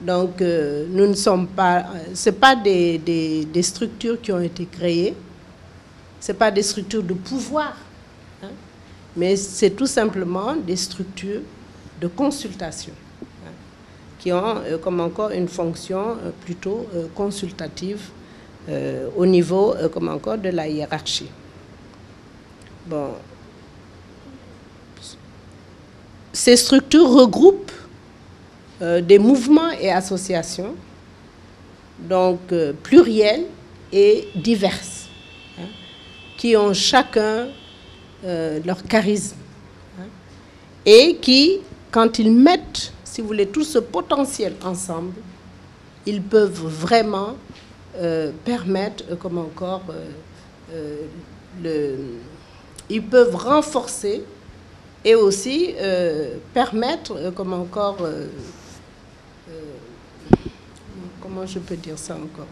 D: Donc, nous ne sommes pas... Ce n'est pas des structures qui ont été créées, ce n'est pas des structures de pouvoir, hein? Mais c'est tout simplement des structures de consultation, hein, qui ont comme encore une fonction plutôt consultative au niveau comme encore de la hiérarchie. Bon, ces structures regroupent des mouvements et associations, donc pluriels et diverses, hein, qui ont chacun leur charisme, hein, et qui, quand ils mettent, si vous voulez, tout ce potentiel ensemble, ils peuvent vraiment permettre, comme encore, ils peuvent renforcer et aussi permettre, comme encore, comment je peux dire ça encore?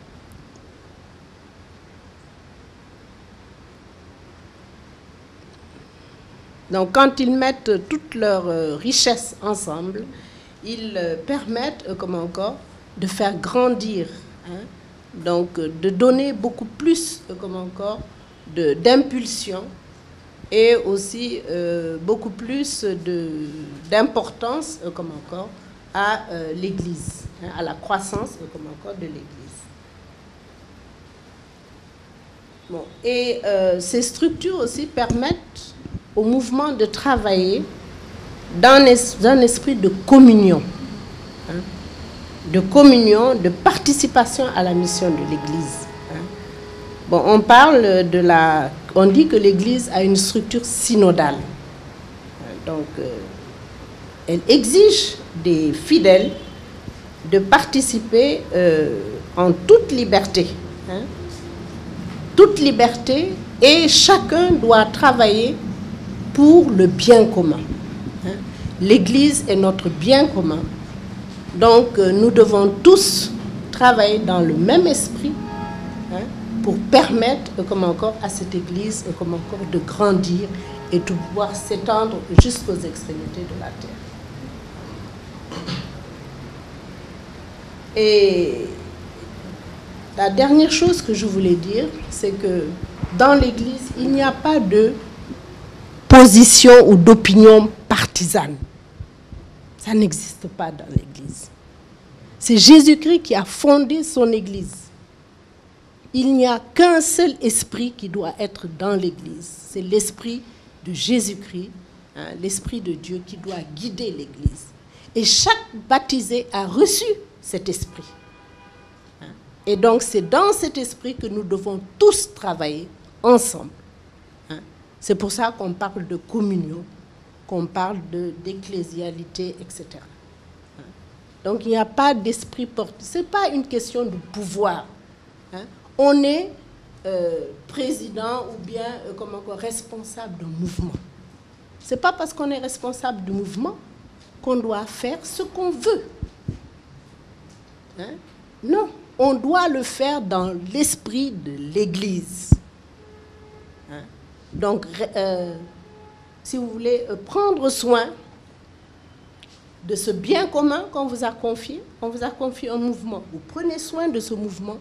D: Donc, quand ils mettent toute leur richesse ensemble, ils permettent, comme encore, de faire grandir, hein, donc de donner beaucoup plus, comme encore, d'impulsion et aussi beaucoup plus d'importance, comme encore, à l'Église, hein, à la croissance, comme encore, de l'Église. Bon, et ces structures aussi permettent au mouvement de travailler dans un esprit de communion, hein, de participation à la mission de l'Église. Hein. Bon, on dit que l'Église a une structure synodale. Donc, elle exige des fidèles de participer en toute liberté. Hein, toute liberté, et chacun doit travailler pour le bien commun. Hein. L'Église est notre bien commun. Donc, nous devons tous travailler dans le même esprit, hein, pour permettre, comme encore, à cette Église, comme encore, de grandir et de pouvoir s'étendre jusqu'aux extrémités de la terre. Et la dernière chose que je voulais dire, c'est que dans l'Église, il n'y a pas de position ou d'opinion partisane. Ça n'existe pas dans l'Église. C'est Jésus-Christ qui a fondé son Église. Il n'y a qu'un seul esprit qui doit être dans l'Église. C'est l'esprit de Jésus-Christ, hein, l'esprit de Dieu qui doit guider l'Église. Et chaque baptisé a reçu cet esprit. Hein. Et donc c'est dans cet esprit que nous devons tous travailler ensemble. Hein. C'est pour ça qu'on parle de communion, qu'on parle d'ecclésialité, etc. Hein. Donc il n'y a pas d'esprit porté. Ce n'est pas une question de pouvoir. Hein. On est président ou bien responsable d'un mouvement. Ce n'est pas parce qu'on est responsable du mouvement qu'on doit faire ce qu'on veut. Hein? Non, on doit le faire dans l'esprit de l'Église. Hein? Donc, si vous voulez prendre soin de ce bien commun qu'on vous a confié, on vous a confié un mouvement. Vous prenez soin de ce mouvement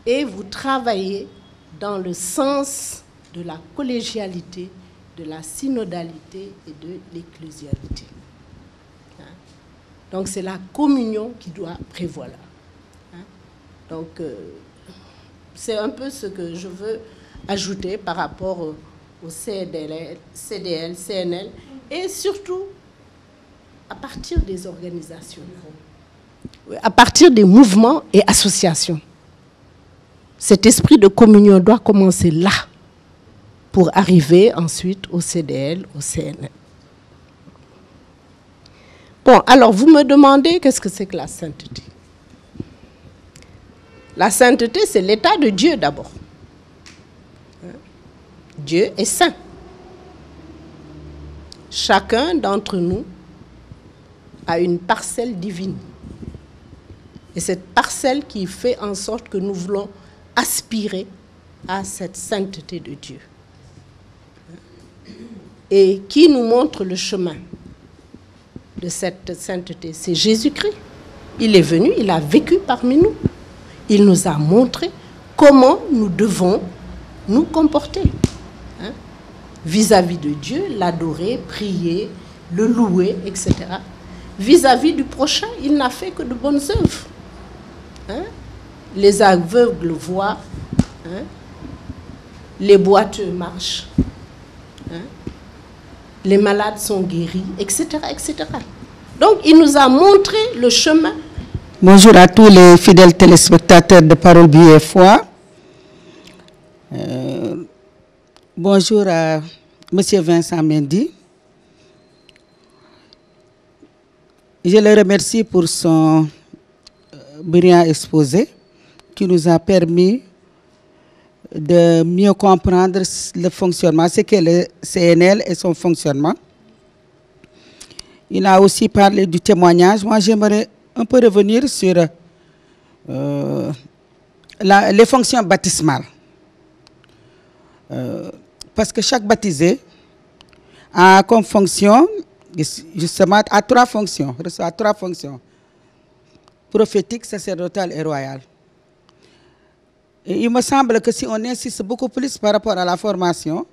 D: et vous travaillez dans le sens de la collégialité, de la synodalité et de l'ecclésialité. Hein? Donc c'est la communion qui doit prévaloir. Hein? Donc c'est un peu ce que je veux ajouter par rapport au CDL, CNL et surtout à partir des organisations, à partir des mouvements et associations. Cet esprit de communion doit commencer là pour arriver ensuite au CDL, au CNL. Bon, alors vous me demandez qu'est-ce que c'est que la sainteté? La sainteté, c'est l'état de Dieu d'abord. Dieu est saint. Chacun d'entre nous a une parcelle divine. Et cette parcelle qui fait en sorte que nous voulons aspirer à cette sainteté de Dieu. Et qui nous montre le chemin de cette sainteté? C'est Jésus-Christ. Il est venu, il a vécu parmi nous. Il nous a montré comment nous devons nous comporter. Hein? Vis-à-vis de Dieu, l'adorer, prier, le louer, etc. Vis-à-vis du prochain, il n'a fait que de bonnes œuvres. Hein? Les aveugles voient, hein? Les boiteux marchent, hein? Les malades sont guéris, etc., etc. Donc, il nous a montré le chemin.
E: Bonjour à tous les fidèles téléspectateurs de Parole, Vie et Foi. Bonjour à M. Vincent Mendy. Je le remercie pour son brillant exposé qui nous a permis de mieux comprendre le fonctionnement, ce qu'est le CNL et son fonctionnement. Il a aussi parlé du témoignage. Moi, j'aimerais un peu revenir sur les fonctions baptismales. Parce que chaque baptisé a comme fonction, justement, a trois fonctions, reçoit trois fonctions: prophétique, sacerdotale et royale. Et il me semble que si on insiste beaucoup plus par rapport à la formation,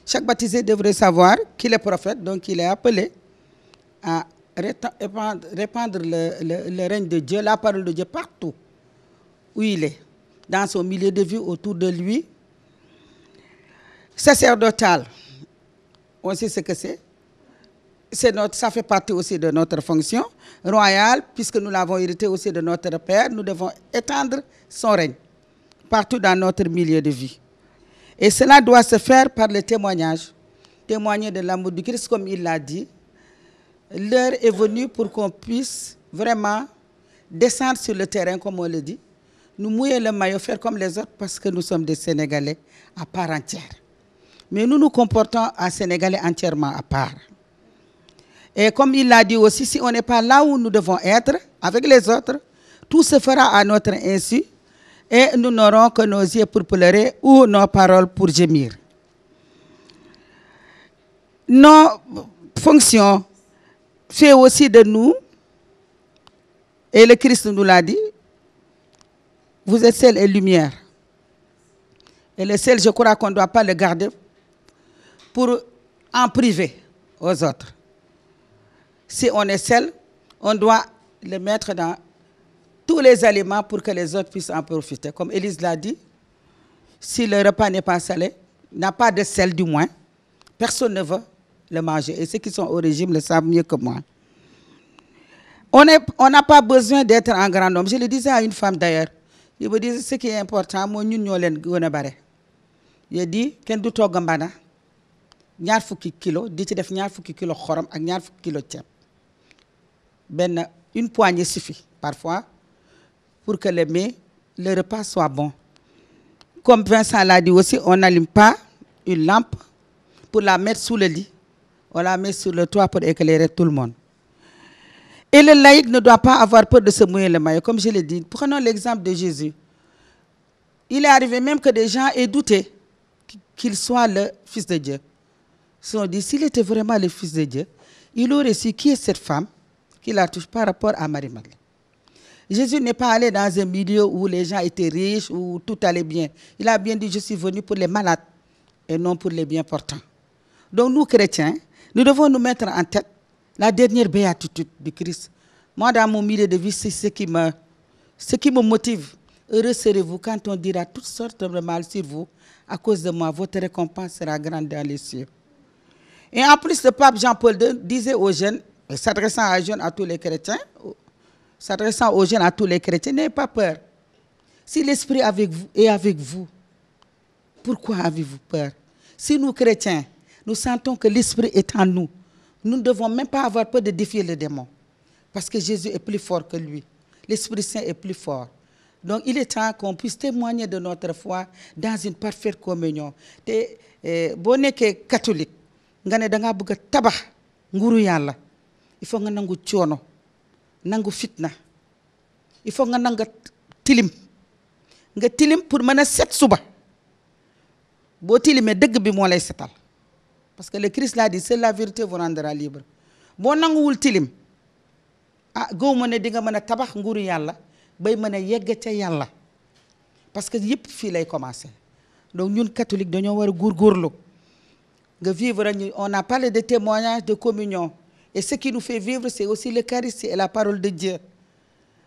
E: chaque baptisé devrait savoir qu'il est prophète, donc il est appelé à répandre le règne de Dieu, la parole de Dieu partout où il est, dans son milieu de vie, autour de lui. Sacerdotal, on sait ce que c'est. Ça fait partie aussi de notre fonction. Royale, puisque nous l'avons hérité aussi de notre Père, nous devons étendre son règne partout dans notre milieu de vie. Et cela doit se faire par le témoignage. Témoigner de l'amour du Christ, comme il l'a dit. L'heure est venue pour qu'on puisse vraiment descendre sur le terrain, comme on le dit, nous mouiller le maillot, faire comme les autres, parce que nous sommes des Sénégalais à part entière. Mais nous nous comportons à Sénégalais entièrement à part. Et comme il l'a dit aussi, si on n'est pas là où nous devons être, avec les autres, tout se fera à notre insu, et nous n'aurons que nos yeux pour pleurer ou nos paroles pour gémir. Nos fonctions fait aussi de nous, et le Christ nous l'a dit, vous êtes sel et lumière. Et le sel, je crois qu'on ne doit pas le garder pour en priver aux autres. Si on est sel, on doit le mettre dans tous les aliments pour que les autres puissent en profiter. Comme Élise l'a dit, si le repas n'est pas salé, n'a pas de sel du moins, personne ne veut le manger. Et ceux qui sont au régime le savent mieux que moi. On n'a pas besoin d'être un grand homme. Je le disais à une femme d'ailleurs. Il me disait, ce qui est important, moi, nous sommes les bare. Il dit, quand du toog mbana, ñaar fukki kilo, di ci def ñaar fukki kilo xorom ak ñaar fukki kilo ceeb. Une poignée suffit parfois pour que le repas soit bon. Comme Vincent l'a dit aussi, on n'allume pas une lampe pour la mettre sous le lit. On la met sur le toit pour éclairer tout le monde. Et le laïc ne doit pas avoir peur de se mouiller le maillot, comme je l'ai dit. Prenons l'exemple de Jésus. Il est arrivé même que des gens aient douté qu'il soit le Fils de Dieu. Ils se sont dit, s'il était vraiment le Fils de Dieu, il aurait su qui est cette femme qui la touche par rapport à Marie-Madeleine. Jésus n'est pas allé dans un milieu où les gens étaient riches, où tout allait bien. Il a bien dit, je suis venu pour les malades et non pour les bien portants. Donc nous, chrétiens, nous devons nous mettre en tête la dernière béatitude du Christ. Moi, dans mon milieu de vie, c'est ce qui me motive. Heureux serez-vous quand on dira toutes sortes de mal sur vous. À cause de moi, votre récompense sera grande dans les cieux. Et en plus, le pape Jean-Paul II disait aux jeunes, s'adressant à jeunes, à tous les chrétiens, n'ayez pas peur. Si l'Esprit est avec vous, pourquoi avez-vous peur? Si nous, chrétiens, nous sentons que l'Esprit est en nous, nous ne devons même pas avoir peur de défier le démon. Parce que Jésus est plus fort que lui. L'Esprit Saint est plus fort. Donc, il est temps qu'on puisse témoigner de notre foi dans une parfaite communion. Si vous êtes catholique, nga ne da nga bëgg tabax nguru yàlla il faut nga nangu coono nangu fitna il faut nga nangu tilim pour mën a set suba boo tilimee dëgg bi moo lay setal parce que le Christ l'a dit seule la vérité vous rendra libre boo nanguwul tilim góob ma ne di nga mën a tabax nguru yàlla bay mën a yegg ca yàlla parce que yëpp fii lay commencer donc ñun catholique dañoo war a góorgóorlu. On a parlé de témoignage, de communion. Et ce qui nous fait vivre, c'est aussi l'Eucharistie et la parole de Dieu.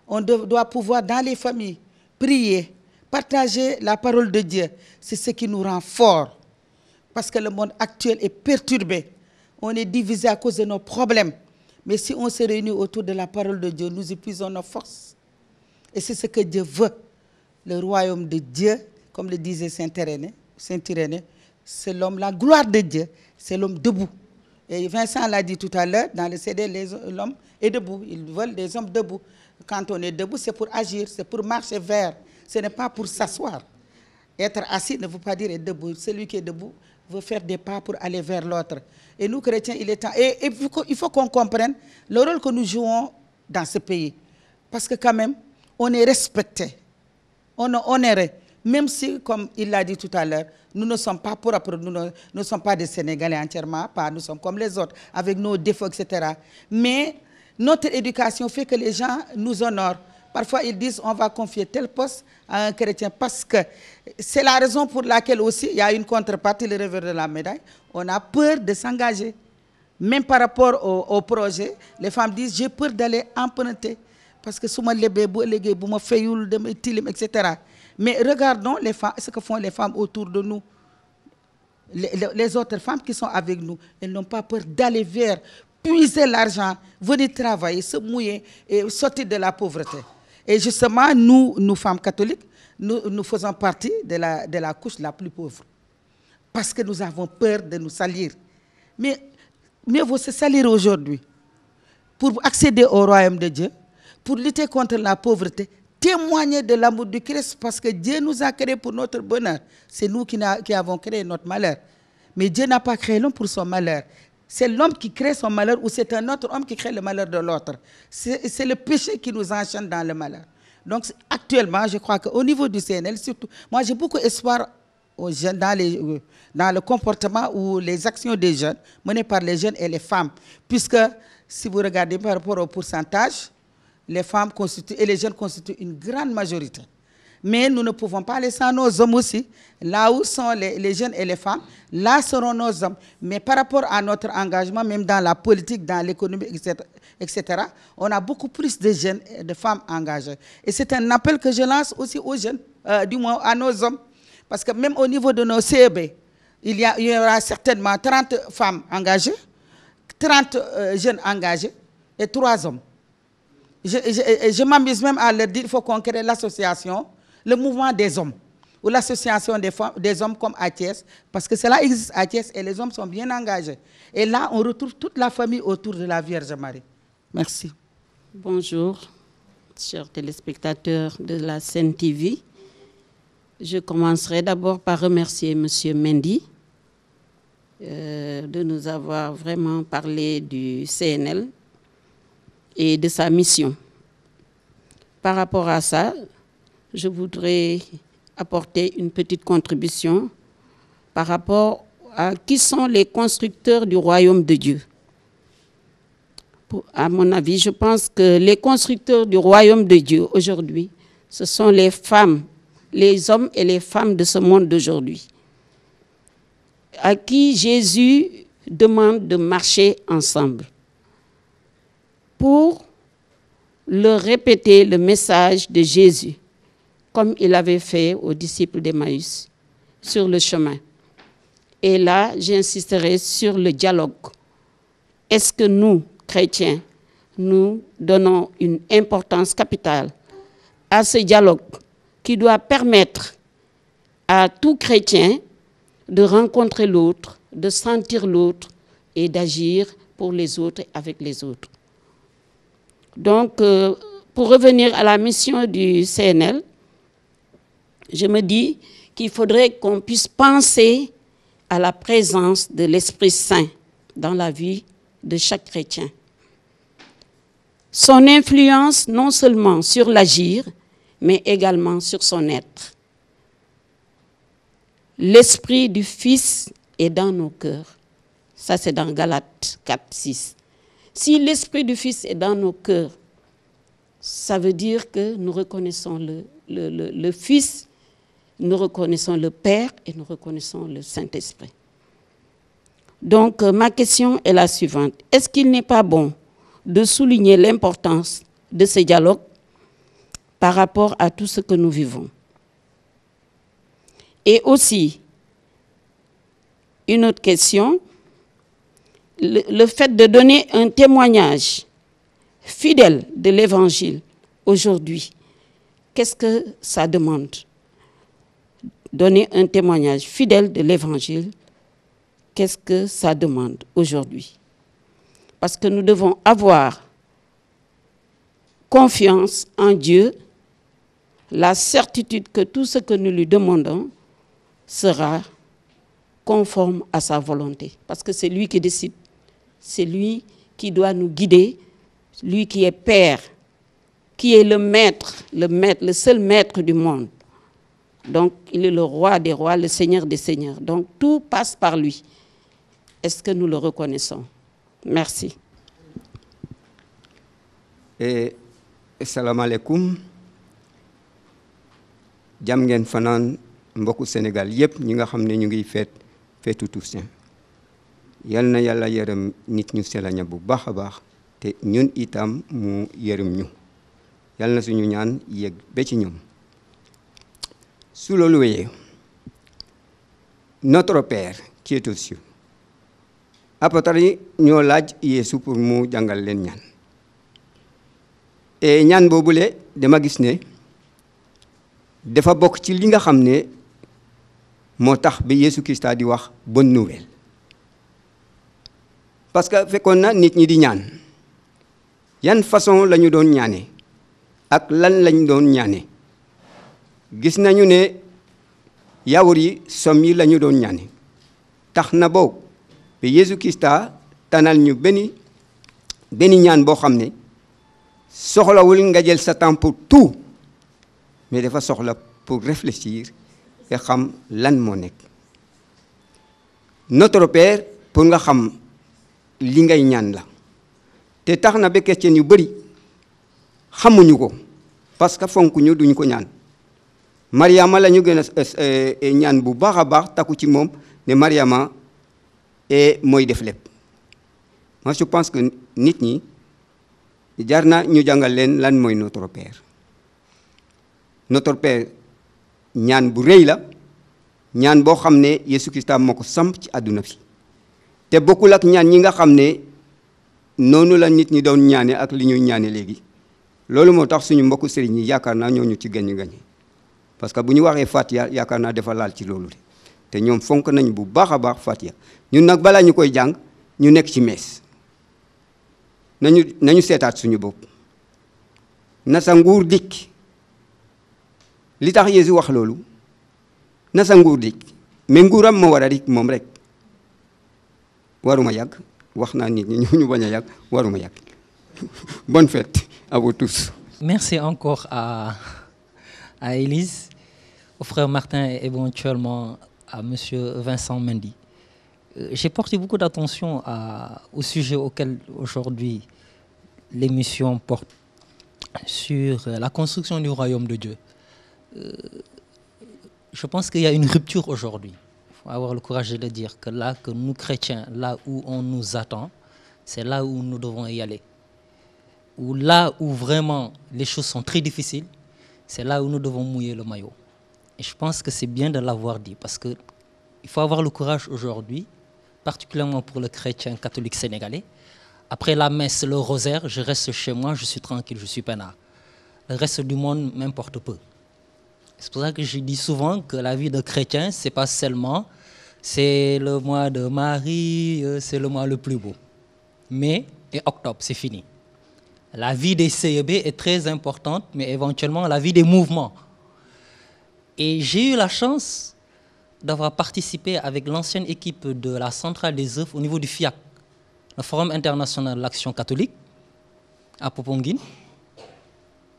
E: On doit pouvoir, dans les familles, prier, partager la parole de Dieu. C'est ce qui nous rend forts. Parce que le monde actuel est perturbé. On est divisé à cause de nos problèmes. Mais si on se réunit autour de la parole de Dieu, nous épuisons nos forces. Et c'est ce que Dieu veut. Le royaume de Dieu, comme le disait Saint Irénée, c'est l'homme, la gloire de Dieu, c'est l'homme debout. Et Vincent l'a dit tout à l'heure, dans le CD, l'homme est debout. Ils veulent des hommes debout. Quand on est debout, c'est pour agir, c'est pour marcher vers. Ce n'est pas pour s'asseoir. Être assis ne veut pas dire être debout. Celui qui est debout veut faire des pas pour aller vers l'autre. Et nous, chrétiens, il est temps. Et il faut qu'on comprenne le rôle que nous jouons dans ce pays. Parce que quand même, on est respecté. On est honoré. Même si, comme il l'a dit tout à l'heure, nous ne sommes pas nous ne sommes pas des Sénégalais entièrement, nous sommes comme les autres, avec nos défauts, etc. Mais notre éducation fait que les gens nous honorent. Parfois, ils disent on va confier tel poste à un chrétien parce que c'est la raison pour laquelle aussi il y a une contrepartie, le revers de la médaille. On a peur de s'engager. Même par rapport au projet, les femmes disent j'ai peur d'aller emprunter parce que si je suis etc. Mais regardons les femmes, ce que font les femmes autour de nous. Les autres femmes qui sont avec nous, elles n'ont pas peur d'aller vers, puiser l'argent, venir travailler, se mouiller et sortir de la pauvreté. Et justement, nous femmes catholiques, nous faisons partie de la couche la plus pauvre. Parce que nous avons peur de nous salir. Mais mieux vaut se salir aujourd'hui pour accéder au royaume de Dieu, pour lutter contre la pauvreté, témoigner de l'amour du Christ parce que Dieu nous a créés pour notre bonheur. C'est nous qui avons créé notre malheur. Mais Dieu n'a pas créé l'homme pour son malheur. C'est l'homme qui crée son malheur ou c'est un autre homme qui crée le malheur de l'autre. C'est le péché qui nous enchaîne dans le malheur. Donc actuellement, je crois qu'au niveau du CNL, surtout, moi j'ai beaucoup d'espoir aux jeunes dans le comportement ou les actions des jeunes menées par les jeunes et les femmes. Puisque si vous regardez par rapport au pourcentage, les femmes constituent et les jeunes constituent une grande majorité. Mais nous ne pouvons pas laisser nos hommes aussi. Là où sont les jeunes et les femmes, là seront nos hommes. Mais par rapport à notre engagement, même dans la politique, dans l'économie, etc., on a beaucoup plus de jeunes et de femmes engagées. Et c'est un appel que je lance aussi aux jeunes, du moins à nos hommes. Parce que même au niveau de nos CEB, il y aura certainement 30 femmes engagées, 30 jeunes engagés et 3 hommes. Je m'amuse même à leur dire qu'il faut qu'on crée l'association, le mouvement des hommes, ou l'association des hommes comme à Thiès, parce que cela existe à Thiès et les hommes sont bien engagés. Et là, on retrouve toute la famille autour de la Vierge Marie. Merci.
F: Bonjour, chers téléspectateurs de la Sen TV. Je commencerai d'abord par remercier M. Mendy de nous avoir vraiment parlé du CNL et de sa mission. Par rapport à ça, je voudrais apporter une petite contribution par rapport à qui sont les constructeurs du royaume de Dieu. À mon avis, je pense que les constructeurs du royaume de Dieu aujourd'hui, ce sont les femmes, les hommes et les femmes de ce monde d'aujourd'hui, à qui Jésus demande de marcher ensemble pour leur répéter le message de Jésus, comme il avait fait aux disciples d'Emmaüs sur le chemin. Et là, j'insisterai sur le dialogue. Est-ce que nous, chrétiens, nous donnons une importance capitale à ce dialogue qui doit permettre à tout chrétien de rencontrer l'autre, de sentir l'autre et d'agir pour les autres et avec les autres. Donc, pour revenir à la mission du CNL, je me dis qu'il faudrait qu'on puisse penser à la présence de l'Esprit Saint dans la vie de chaque chrétien. Son influence non seulement sur l'agir, mais également sur son être. L'Esprit du Fils est dans nos cœurs. Ça, c'est dans Galates 4, 6. Si l'Esprit du Fils est dans nos cœurs, ça veut dire que nous reconnaissons le Fils, nous reconnaissons le Père et nous reconnaissons le Saint-Esprit. Donc, ma question est la suivante. Est-ce qu'il n'est pas bon de souligner l'importance de ce dialogue par rapport à tout ce que nous vivons? Et aussi, une autre question, le fait de donner un témoignage fidèle de l'Évangile aujourd'hui, qu'est-ce que ça demande? Donner un témoignage fidèle de l'Évangile, qu'est-ce que ça demande aujourd'hui? Parce que nous devons avoir confiance en Dieu, la certitude que tout ce que nous lui demandons sera conforme à sa volonté. Parce que c'est lui qui décide, c'est lui qui doit nous guider, lui qui est Père, qui est le seul maître du monde. Donc, il est le roi des rois, le Seigneur des seigneurs. Donc, tout passe par lui. Est-ce que nous le reconnaissons? Merci.
G: Assalamu alaikum. Jàmm ngeen fanaan mbokku Sénégal yépp ñi nga xam ne ñu ngi feetu Toussaint. Yal na Yàlla yërëm nit ñu selaña bu baax a baax te ñun itam mu yërëm ñu. Yal na suñu ñaan yegg ba ci ñoom. Su loolu wéyee, notre Père qui est aux cieux, apôtres ñoo laaj Yeesu pour mu jàngal leen ñaan. Et ñaan boobule dama gis ne dafa bokk ci li nga xam ne moo tax ba Yeesu Christa di wax bonne nouvelle. Parce que fekkoon na nit ñi di ñaan yan façon la ñu doon ñaane ak lan lañ doon ñaane. Gis nañu ne yawur yi som yi la ñu doon ñaane. Tax na boobu ba Yeesu Christa tanal ñu benn ñaan boo xam ne soxlawul nga jël sa temps pour tout, mais dafa soxla pour réfléchir et xam lan moo nekk. Notre Père pour nga xam li ngay ñaan la te tax na ba chrétien yu bari xamuñu ko parce que fonkuñu duñ ko ñaan. Mariama la ñu gën a ñaan bu baax a baax takku ci moom ne Mariama mooy def lépp. Moi je pense que nit ñi jar na ñu jàngal leen lan mooy notre Père. Notre Père ñaan bu rëy la ñaan boo xam ne Yeesu Christa moo ko samp ci àdduna bi te bokkul ak ñaan ñi nga xam ne noonu la nit ñi doon ñaane ak li ñuy ñaane léegi. Loolu moo tax suñu mbokku sëriñ yi yaakaar naa ñoo ñu ci gañ parce que bu ñu waxee Fatiha yaakaar naa dafa laal ci loolu te ñoom fonk nañ bu baax a baax Fatiha. ñun nag balaa ñu koy jàng ñu nekk ci mees nañu seetaat suñu bopp. Na sa nguur dikk li tax Yeesu wax loolu na sa nguur dikk mais nguuram moo war a dikk moom rek waruma yàgg wax naa nit ñi ñu bañ a yàgg waruma yàgg. Bonne fête à vous tous.
H: Merci encore à Élise, au frère Martin et éventuellement à monsieur Vincent Mendy. J'ai porté beaucoup d'attention au sujet auquel aujourd'hui l'émission porte sur la construction du royaume de Dieu. Je pense qu'il y a une rupture aujourd'hui. Il faut avoir le courage de le dire, que là, que nous chrétiens, là où on nous attend, c'est là où nous devons y aller. Ou là où vraiment les choses sont très difficiles, c'est là où nous devons mouiller le maillot. Et je pense que c'est bien de l'avoir dit, parce qu'il faut avoir le courage aujourd'hui, particulièrement pour le chrétien catholique sénégalais. Après la messe, le rosaire, je reste chez moi, je suis tranquille, je suis peinard. Le reste du monde m'importe peu. C'est pour ça que je dis souvent que la vie de chrétien, c'est pas seulement, c'est le mois de Marie, c'est le mois le plus beau. Mai et octobre, c'est fini. La vie des CEB est très importante, mais éventuellement la vie des mouvements. Et j'ai eu la chance d'avoir participé avec l'ancienne équipe de la centrale des œuvres au niveau du FIAC, le Forum international de l'action catholique, à Popenguine,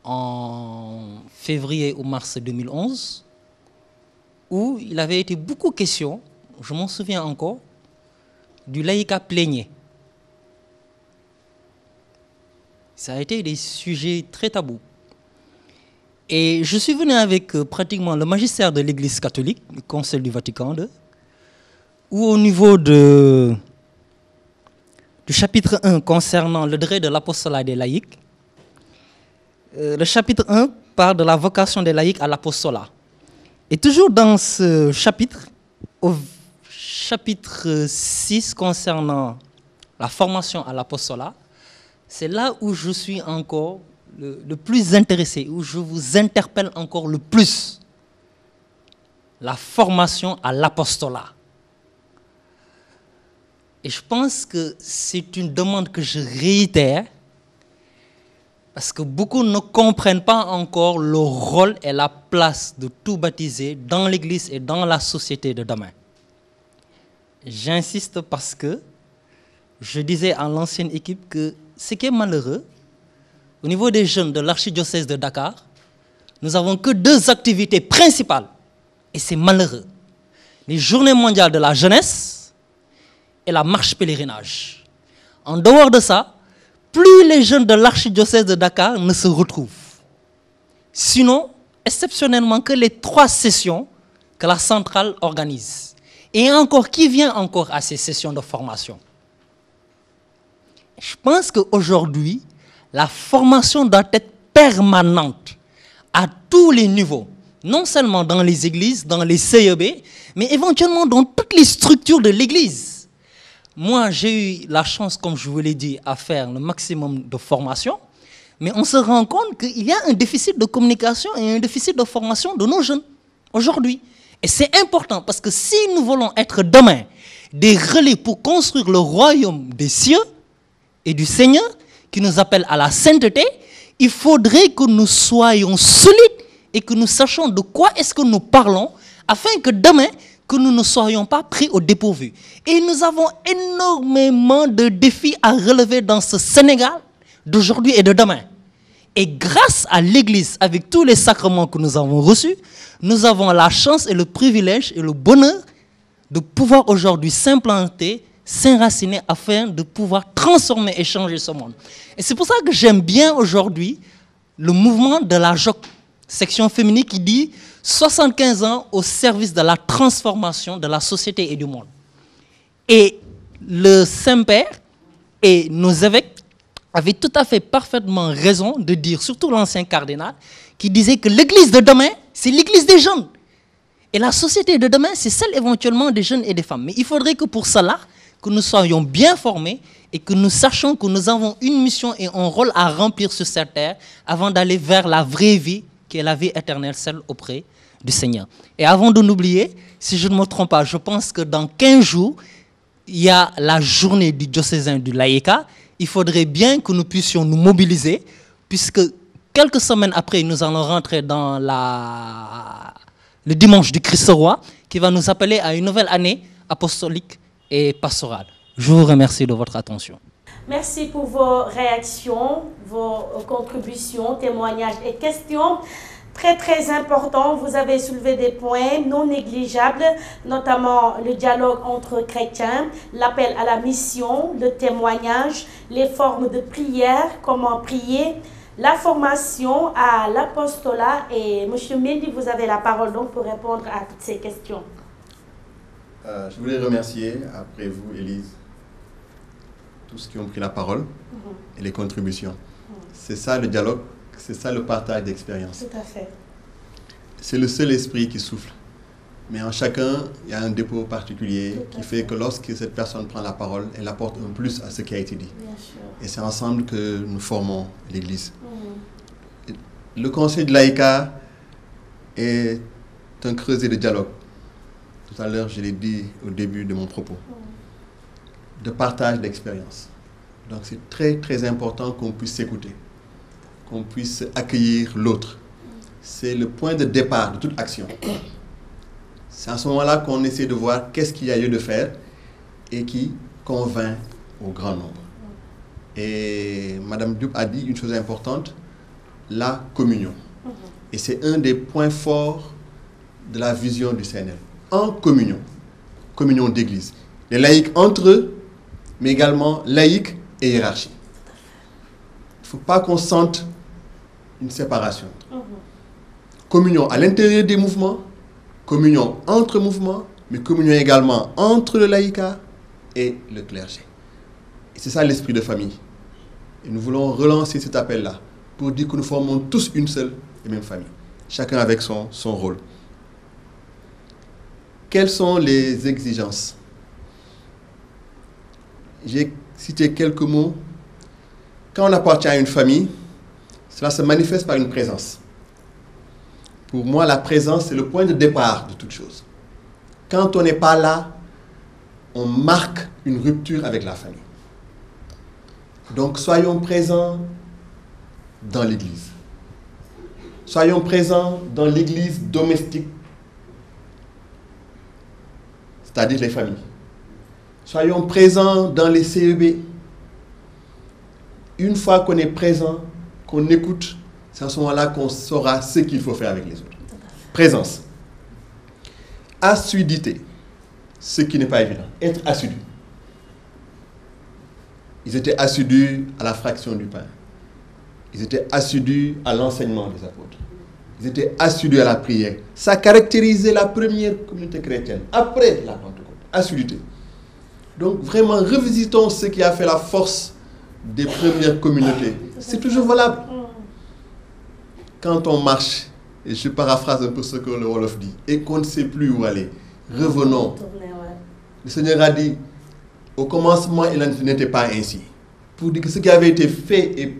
H: en février ou mars 2011, où il avait été beaucoup question, je m'en souviens encore, du laïcat plénier. Ça a été des sujets très tabous. Et je suis venu avec pratiquement le magistère de l'Église catholique, le Conseil du Vatican II, où au niveau du chapitre 1 concernant le degré de l'apostolat des laïcs, le chapitre 1 parle de la vocation des laïcs à l'apostolat. Et toujours dans ce chapitre, au chapitre 6 concernant la formation à l'apostolat, c'est là où je suis encore le plus intéressé, où je vous interpelle encore le plus. La formation à l'apostolat. Et je pense que c'est une demande que je réitère, parce que beaucoup ne comprennent pas encore le rôle et la place de tout baptisé dans l'Église et dans la société de demain. J'insiste parce que je disais à l'ancienne équipe que ce qui est malheureux, au niveau des jeunes de l'archidiocèse de Dakar, nous n'avons que 2 activités principales. Et c'est malheureux. Les journées mondiales de la jeunesse et la marche pèlerinage. En dehors de ça, plus les jeunes de l'archidiocèse de Dakar ne se retrouvent. Sinon, exceptionnellement, que les 3 sessions que la centrale organise. Et encore, qui vient encore à ces sessions de formation? Je pense qu'aujourd'hui, la formation doit être permanente à tous les niveaux, non seulement dans les églises, dans les CEB, mais éventuellement dans toutes les structures de l'église. Moi, j'ai eu la chance, comme je vous l'ai dit, à faire le maximum de formation, mais on se rend compte qu'il y a un déficit de communication et un déficit de formation de nos jeunes aujourd'hui. Et c'est important parce que si nous voulons être demain des relais pour construire le royaume des cieux et du Seigneur, qui nous appelle à la sainteté, il faudrait que nous soyons solides et que nous sachions de quoi est-ce que nous parlons, afin que demain, que nous ne soyons pas pris au dépourvu. Et nous avons énormément de défis à relever dans ce Sénégal d'aujourd'hui et de demain. Et grâce à l'Église, avec tous les sacrements que nous avons reçus, nous avons la chance et le privilège et le bonheur de pouvoir aujourd'hui s'implanter, s'enraciner afin de pouvoir transformer et changer ce monde. Et c'est pour ça que j'aime bien aujourd'hui le mouvement de la JOC, section féminine, qui dit 75 ans au service de la transformation de la société et du monde. Et le Saint-Père et nos évêques avaient tout à fait parfaitement raison de dire, surtout l'ancien cardinal, qui disait que l'église de demain, c'est l'église des jeunes. Et la société de demain, c'est celle éventuellement des jeunes et des femmes. Mais il faudrait que pour cela, que nous soyons bien formés et que nous sachions que nous avons une mission et un rôle à remplir sur cette terre avant d'aller vers la vraie vie, qui est la vie éternelle, celle auprès du Seigneur. Et avant de n'oublier, si je ne me trompe pas, je pense que dans 15 jours, il y a la journée du diocésain du laïcat. Il faudrait bien que nous puissions nous mobiliser, puisque quelques semaines après, nous allons rentrer dans le dimanche du Christ roi, qui va nous appeler à une nouvelle année apostolique et pastorale. Je vous remercie de votre attention.
A: Merci pour vos réactions, vos contributions, témoignages et questions. Très, très important, vous avez soulevé des points non négligeables, notamment le dialogue entre chrétiens, l'appel à la mission, le témoignage, les formes de prière, comment prier, la formation à l'apostolat. Et M. Mendy, vous avez la parole donc pour répondre à toutes ces questions.
B: Je voulais remercier, après vous, Élise, tous ceux qui ont pris la parole et les contributions. C'est ça le dialogue. C'est ça le partage d'expérience.
A: Tout à fait. C'est
B: le seul esprit qui souffle. Mais en chacun, il y a un dépôt particulier qui fait que lorsque cette personne prend la parole, elle apporte un plus à ce qui a été dit.
A: Bien sûr.
B: Et c'est ensemble que nous formons l'Église. Le conseil de l'AICA est un creuset de dialogue. Tout à l'heure, je l'ai dit au début de mon propos. De partage d'expérience. Donc c'est très, très important qu'on puisse s'écouter, qu'on puisse accueillir l'autre. C'est le point de départ de toute action. C'est à ce moment-là qu'on essaie de voir qu'est-ce qu'il y a lieu de faire et qui convainc au grand nombre. Et Mme Diop a dit une chose importante, la communion. Et c'est un des points forts de la vision du CNL. En communion, communion d'église. Les laïcs entre eux, mais également laïcs et hiérarchie. Il ne faut pas qu'on sente une séparation. Communion à l'intérieur des mouvements, communion entre mouvements, mais communion également entre le laïcat et le clergé. Et c'est ça l'esprit de famille. Et nous voulons relancer cet appel-là pour dire que nous formons tous une seule et même famille, chacun avec son rôle. Quelles sont les exigences? J'ai cité quelques mots. Quand on appartient à une famille, cela se manifeste par une présence. Pour moi, la présence, c'est le point de départ de toute chose. Quand on n'est pas là, on marque une rupture avec la famille. Donc, soyons présents dans l'Église. Soyons présents dans l'Église domestique, c'est-à-dire les familles. Soyons présents dans les CEB. Une fois qu'on est présent, qu'on écoute, c'est à ce moment-là qu'on saura ce qu'il faut faire avec les autres. Présence. Assiduité. Ce qui n'est pas évident. Être assidu. Ils étaient assidus à la fraction du pain. Ils étaient assidus à l'enseignement des apôtres. Ils étaient assidus à la prière. Ça caractérisait la première communauté chrétienne. Après la Pentecôte. Assiduité. Donc vraiment, revisitons ce qui a fait la force des premières communautés. C'est toujours valable. Quand on marche, et je paraphrase un peu ce que le Wolof dit, et qu'on ne sait plus où aller, revenons. Le Seigneur a dit, au commencement, il n'était pas ainsi. Pour dire que ce qui avait été fait et